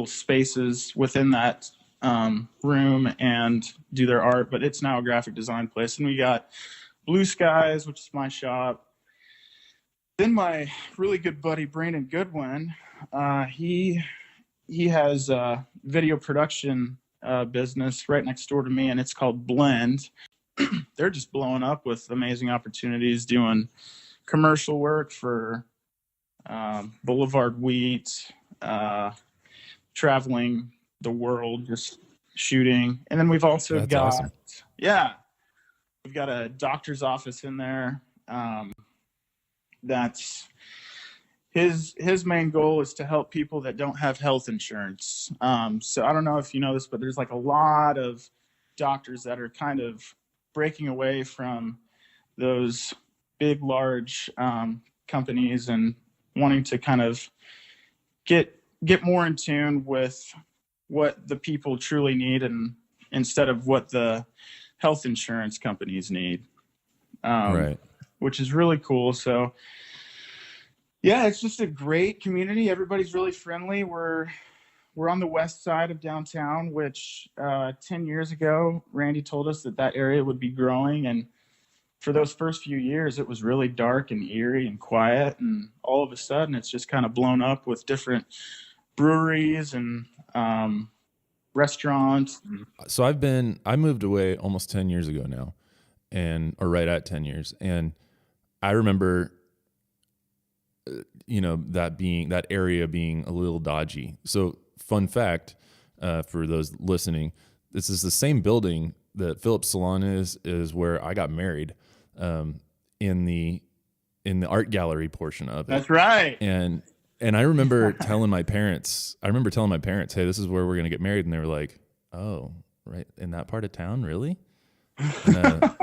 spaces within that room and do their art. But it's now a graphic design place. And we got Blue Skies, which is my shop. Then my really good buddy Brandon Goodwin, he has a video production business right next door to me, and it's called Blend. They're just blowing up with amazing opportunities, doing commercial work for Boulevard Wheat, traveling the world, just shooting. And then we've also got, awesome. We've got a doctor's office in there. That's his main goal is to help people that don't have health insurance. So I don't know if you know this, but there's like a lot of doctors that are kind of breaking away from those big, large companies and wanting to kind of get more in tune with what the people truly need, and instead of what the health insurance companies need. Right. Which is really cool. So yeah, it's just a great community. Everybody's really friendly. We're on the west side of downtown, which 10 years ago, Randy told us that area would be growing. And for those first few years, it was really dark and eerie and quiet. And all of a sudden, it's just kind of blown up with different breweries and restaurants. So I moved away almost 10 years ago now, or right at 10 years. And I remember, that area being a little dodgy. So fun fact, for those listening, this is the same building that Phillip's salon is where I got married, in the art gallery portion of it. That's right. And I remember telling my parents, hey, this is where we're going to get married. And they were like, oh, right. In that part of town, really? And,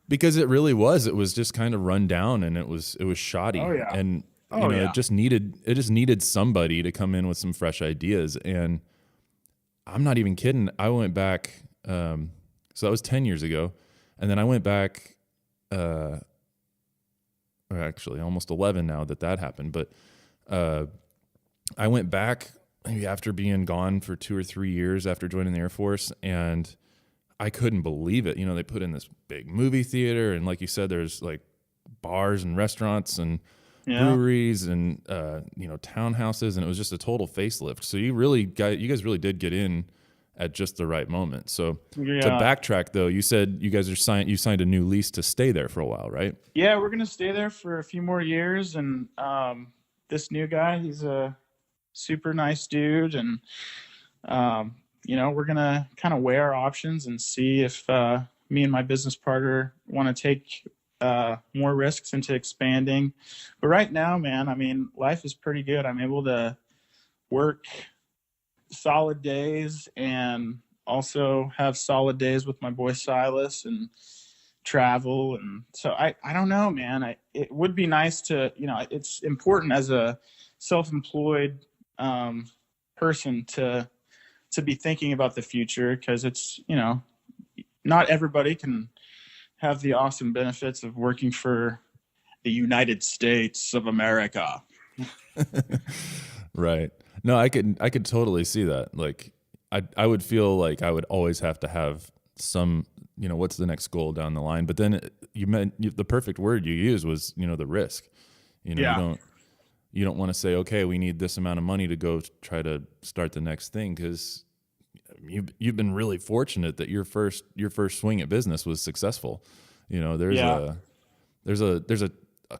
because it really was. It was just kind of run down, and it was shoddy. Oh, yeah. And it just needed somebody to come in with some fresh ideas. And I'm not even kidding. I went back. So that was 10 years ago, and then I went back. Actually, almost 11 now that happened. But I went back maybe after being gone for 2 or 3 years after joining the Air Force, and I couldn't believe it. They put in this big movie theater, and like you said, there's like bars and restaurants and breweries and townhouses, and it was just a total facelift. So you guys really did get in at just the right moment. So to backtrack though, you said you guys you signed a new lease to stay there for a while, right? Yeah, we're gonna stay there for a few more years, and this new guy, he's a super nice dude, and we're going to kind of weigh our options and see if me and my business partner want to take more risks into expanding. But right now, man, I mean, life is pretty good. I'm able to work solid days and also have solid days with my boy Silas and travel. And so I don't know, man. It would be nice to, it's important as a self-employed person to be thinking about the future, because it's, not everybody can have the awesome benefits of working for the United States of America. Right. No, I could totally see that. Like I would feel like I would always have to have some, what's the next goal down the line? But then the perfect word you used was, the risk. You don't want to say, okay, we need this amount of money to go try to start the next thing, because you've been really fortunate that your first swing at business was successful. There's a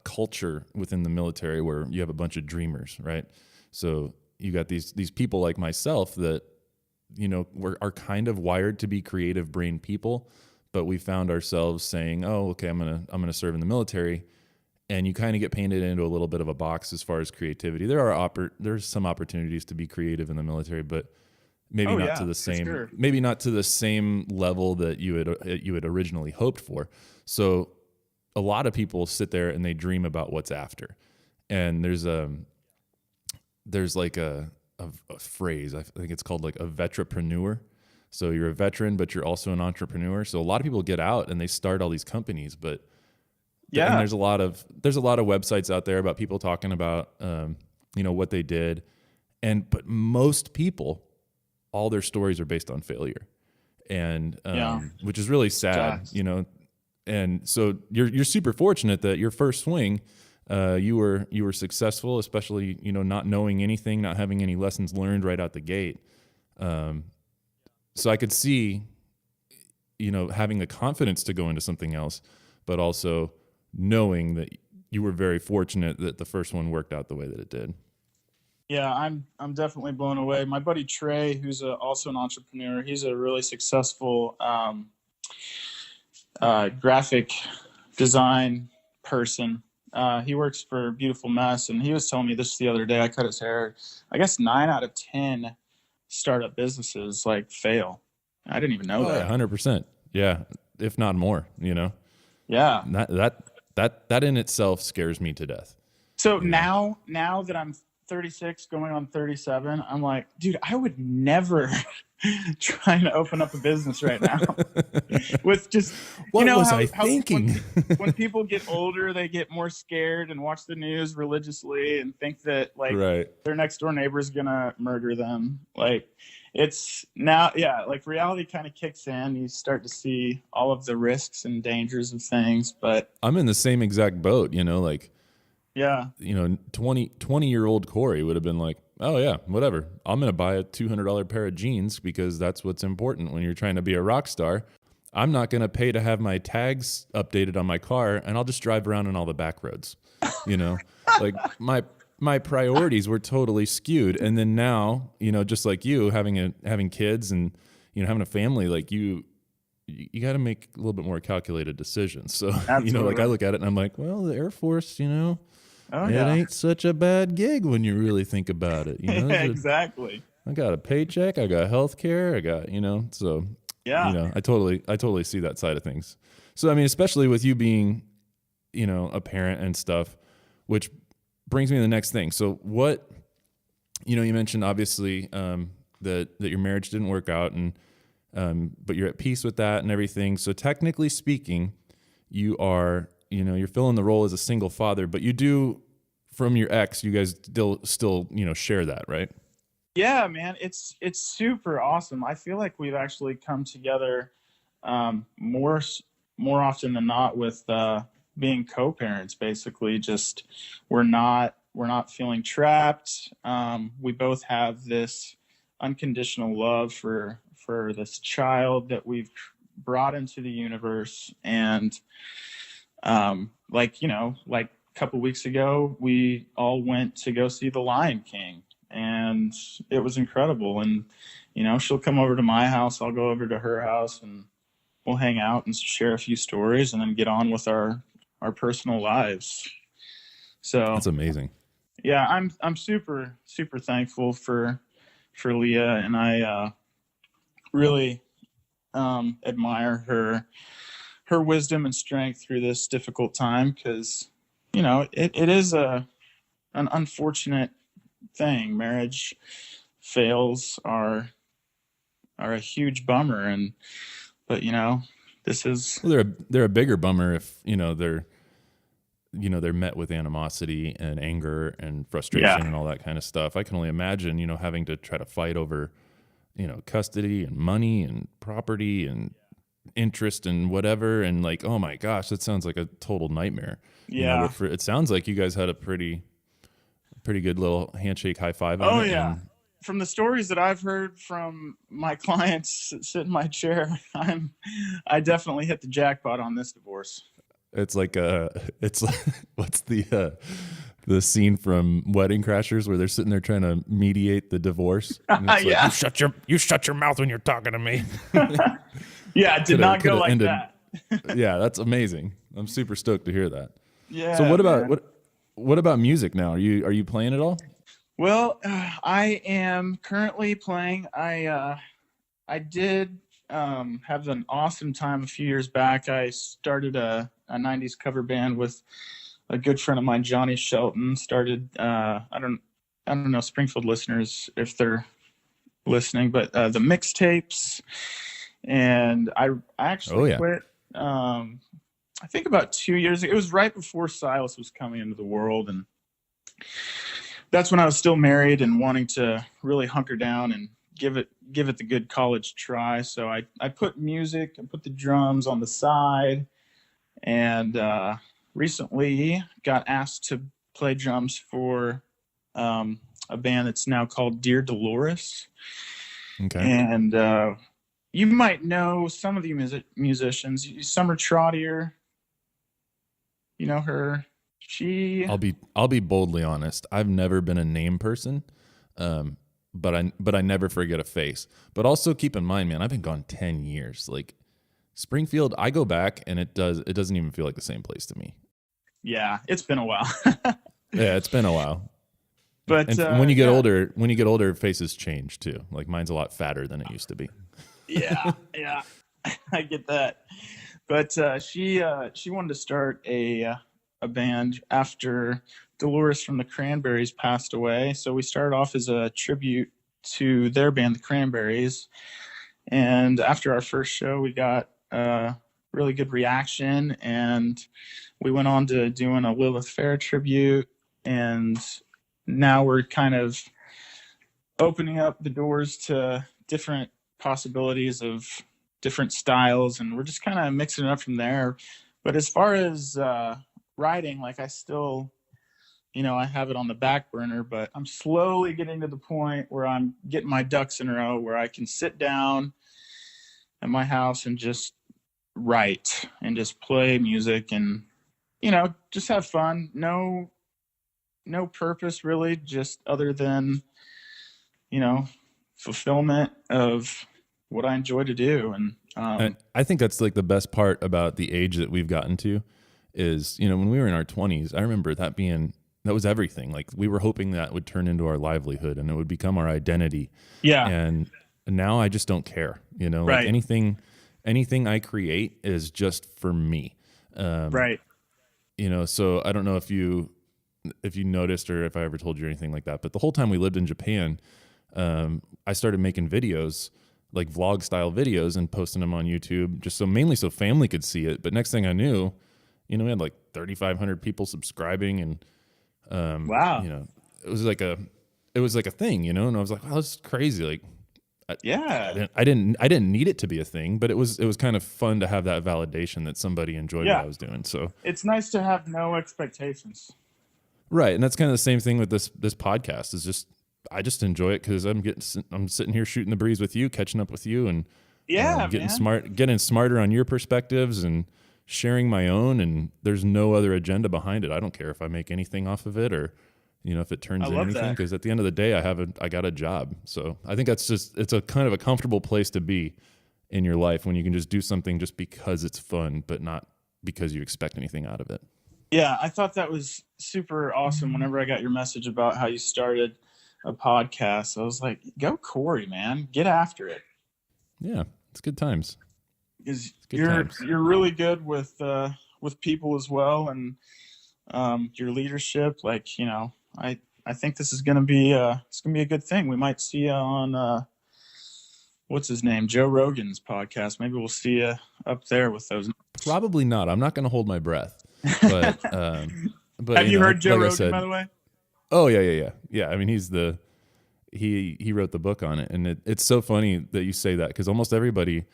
culture within the military where you have a bunch of dreamers, right? So you got these people like myself that are kind of wired to be creative brain people, but we found ourselves saying, oh, okay, I'm gonna serve in the military. And you kind of get painted into a little bit of a box as far as creativity. There's some opportunities to be creative in the military, but maybe not to the same, sure. Maybe not to the same level that you had originally hoped for. So a lot of people sit there and they dream about what's after. And there's like a phrase, I think it's called like a vetrapreneur. So you're a veteran, but you're also an entrepreneur. So a lot of people get out and they start all these companies, but and there's a lot of websites out there about people talking about what they did, but most people, all their stories are based on failure, and which is really sad, And so you're super fortunate that your first swing, you were successful, especially not knowing anything, not having any lessons learned right out the gate. So I could see, having the confidence to go into something else, but also knowing that you were very fortunate that the first one worked out the way that it did. Yeah, I'm definitely blown away. My buddy Trey, who's also an entrepreneur, he's a really successful graphic design person. He works for Beautiful Mess, and he was telling me this the other day. I cut his hair. I guess 9 out of 10 startup businesses fail. I didn't even know that. 100%. Yeah, if not more. Yeah. That in itself scares me to death. So now that I'm 36 going on 37, I'm like, dude, I would never try to open up a business right now with just what was I thinking? When people get older, they get more scared and watch the news religiously and think that their next door neighbor is gonna murder them. It's now, reality kind of kicks in. You start to see all of the risks and dangers of things. But I'm in the same exact boat, 20-year-old Cory would have been like, oh yeah, whatever. I'm going to buy a $200 pair of jeans because that's what's important when you're trying to be a rock star. I'm not going to pay to have my tags updated on my car, and I'll just drive around on all the back roads. My priorities were totally skewed. And then now, just like you having kids and, having a family, you got to make a little bit more calculated decisions. So, I look at it and I'm like, well, the Air Force, it ain't such a bad gig when you really think about it. Exactly. I got a paycheck, I got health care, I got, so, I totally see that side of things. So, especially with you being, a parent and stuff, which brings me to the next thing. So what, you mentioned obviously that your marriage didn't work out, and but you're at peace with that and everything. So technically speaking, you are, you're filling the role as a single father, but you do, from your ex, you guys still share that, right? Yeah, man, it's super awesome. I feel like we've actually come together more often than not with being co-parents. Basically, just we're not feeling trapped. We both have this unconditional love for this child that we've brought into the universe. And a couple weeks ago, we all went to go see The Lion King, and it was incredible. And she'll come over to my house, I'll go over to her house, and we'll hang out and share a few stories and then get on with our personal lives. So that's amazing. Yeah, I'm super, super thankful for Leah, and I really admire her wisdom and strength through this difficult time, because it is an unfortunate thing. Marriage fails are a huge bummer, but this is, well, they're a bigger bummer if they're met with animosity and anger and frustration and all that kind of stuff. I can only imagine having to try to fight over custody and money and property and interest and whatever, and oh my gosh, that sounds like a total nightmare. Yeah. It sounds like you guys had a pretty good little handshake, high five on it. Yeah. From the stories that I've heard from my clients sit in my chair, I definitely hit the jackpot on this divorce. It's like what's the scene from Wedding Crashers where they're sitting there trying to mediate the divorce? And it's you shut your mouth when you're talking to me. Yeah, it did not go like ended, that. Yeah, that's amazing. I'm super stoked to hear that. Yeah. So what about music now? Are you playing at all? Well, I am currently playing. I did have an awesome time a few years back. I started a 90s cover band with a good friend of mine, Johnny Shelton, started. I don't know Springfield listeners if they're listening, but the mixtapes, and I actually quit. I think about 2 years ago. It was right before Silas was coming into the world, and that's when I was still married and wanting to really hunker down and give it the good college try. So I put music, I put the drums on the side, and recently got asked to play drums for a band that's now called Dear Dolores. Okay. And you might know some of the musicians. Summer Trottier, you know her. I'll be boldly honest. I've never been a name person, but I never forget a face. But also keep in mind, man, I've been gone 10 years. Like Springfield, I go back and it doesn't even feel like the same place to me. Yeah, it's been a while. Yeah, it's been a while. But and when you get older, faces change too. Like mine's a lot fatter than it used to be. Yeah, I get that. But she wanted to start a band after Dolores from the Cranberries passed away. So we started off as a tribute to their band, the Cranberries. And after our first show, we got really good reaction, and we went on to doing a Lilith Fair tribute, and now we're kind of opening up the doors to different possibilities of different styles, and we're just kind of mixing it up from there. But as far as writing, like I still, I have it on the back burner, but I'm slowly getting to the point where I'm getting my ducks in a row where I can sit down at my house and just write and just play music and, just have fun. No purpose really, just other than, fulfillment of what I enjoy to do. And I think that's like the best part about the age that we've gotten to is, when we were in our 20s, I remember that was everything. Like we were hoping that would turn into our livelihood and it would become our identity. Yeah. And now I just don't care, Right. Like anything I create is just for me. Right. So I don't know if you noticed or if I ever told you anything like that, but the whole time we lived in Japan, I started making videos, like vlog style videos, and posting them on YouTube mainly so family could see it. But next thing I knew, we had like 3,500 people subscribing, and wow, it was like a thing, and I was like, wow, this is crazy. Like, I didn't need it to be a thing, but it was kind of fun to have that validation that somebody enjoyed what I was doing. So it's nice to have no expectations. Right, and that's kind of the same thing with this podcast. Is I just enjoy it because I'm sitting here shooting the breeze with you, catching up with you, and getting smarter on your perspectives and sharing my own. And there's no other agenda behind it. I don't care if I make anything off of it or if it turns into anything, because at the end of the day, I got a job. So I think it's a kind of a comfortable place to be in your life when you can just do something just because it's fun, but not because you expect anything out of it. Yeah, I thought that was super awesome. Whenever I got your message about how you started a podcast, I was like, go Cory, man, get after it. Yeah, it's good times. Because you're really good with people as well, and your leadership. Like, I think this is gonna be a good thing. We might see you on what's his name, Joe Rogan's podcast. Maybe we'll see you up there with those. Probably not. I'm not going to hold my breath. But have you heard Joe Rogan, by the way? Oh yeah. I mean, he wrote the book on it, and it's so funny that you say that, because almost everybody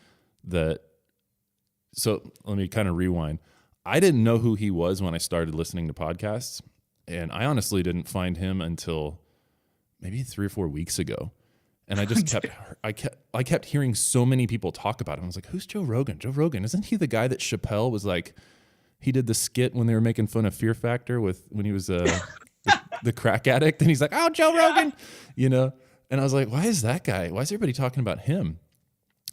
so let me kind of rewind. I didn't know who he was when I started listening to podcasts, and I honestly didn't find him until maybe 3 or 4 weeks ago. And I just kept hearing so many people talk about him. I was like, who's Joe Rogan? Joe Rogan, isn't he the guy that Chappelle was like? He did the skit when they were making fun of Fear Factor when he was the crack addict, and he's like, "Oh, Joe Rogan," And I was like, "Why is that guy? Why is everybody talking about him?"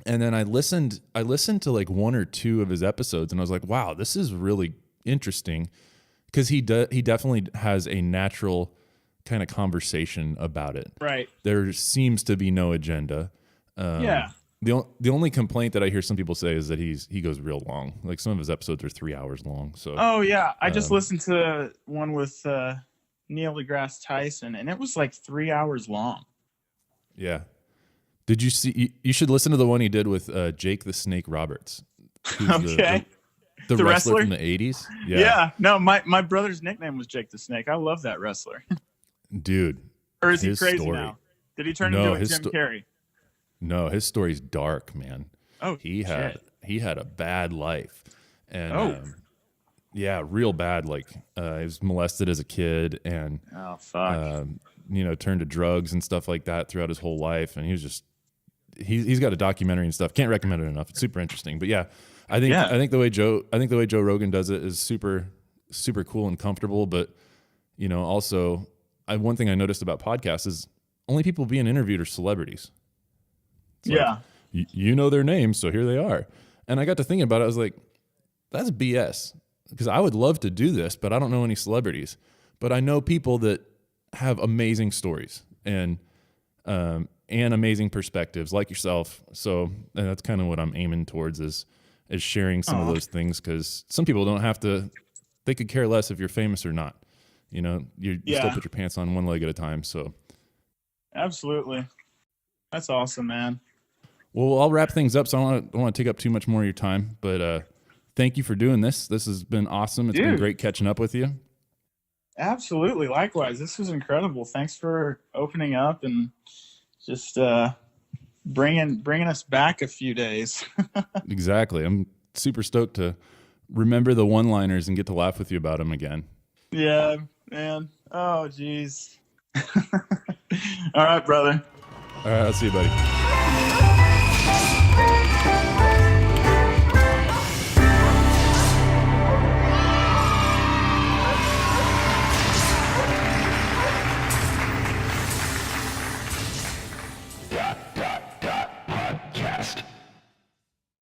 And then I listened to like 1 or 2 of his episodes, and I was like, "Wow, this is really interesting," because he definitely has a natural kind of conversation about it. Right. There seems to be no agenda. The only complaint that I hear some people say is that he goes real long. Like some of his episodes are 3 hours long. So oh yeah, I just listened to one with Neil deGrasse Tyson, and it was like 3 hours long. Yeah. Did you see? You should listen to the one he did with Jake the Snake Roberts. Okay. The wrestler from the 80s. Yeah. No, my brother's nickname was Jake the Snake. I love that wrestler. Dude. Or is he crazy now? Did he turn into a Jim Carrey? No, his story's dark, man. Oh, he had a bad life, and yeah, real bad. Like he was molested as a kid, and oh fuck, turned to drugs and stuff like that throughout his whole life. And he was just he's got a documentary and stuff. Can't recommend it enough. It's super interesting. But yeah, I think the way Joe Rogan does it is super super cool and comfortable. But also, one thing I noticed about podcasts is only people being interviewed are celebrities. It's like, you know their names, so here they are. And I got to thinking about it. I was like, that's BS. Because I would love to do this, but I don't know any celebrities. But I know people that have amazing stories and amazing perspectives, like yourself. So and that's kind of what I'm aiming towards is sharing some of those things. Because some people don't have to. They could care less if you're famous or not. You still put your pants on one leg at a time. So absolutely, that's awesome, man. Well, I'll wrap things up, so I don't want to take up too much more of your time. But thank you for doing this. This has been awesome. It's been great catching up with you. Absolutely. Likewise. This was incredible. Thanks for opening up and just bringing us back a few days. Exactly. I'm super stoked to remember the one-liners and get to laugh with you about them again. Yeah, man. Oh, geez. All right, brother. All right. I'll see you, buddy.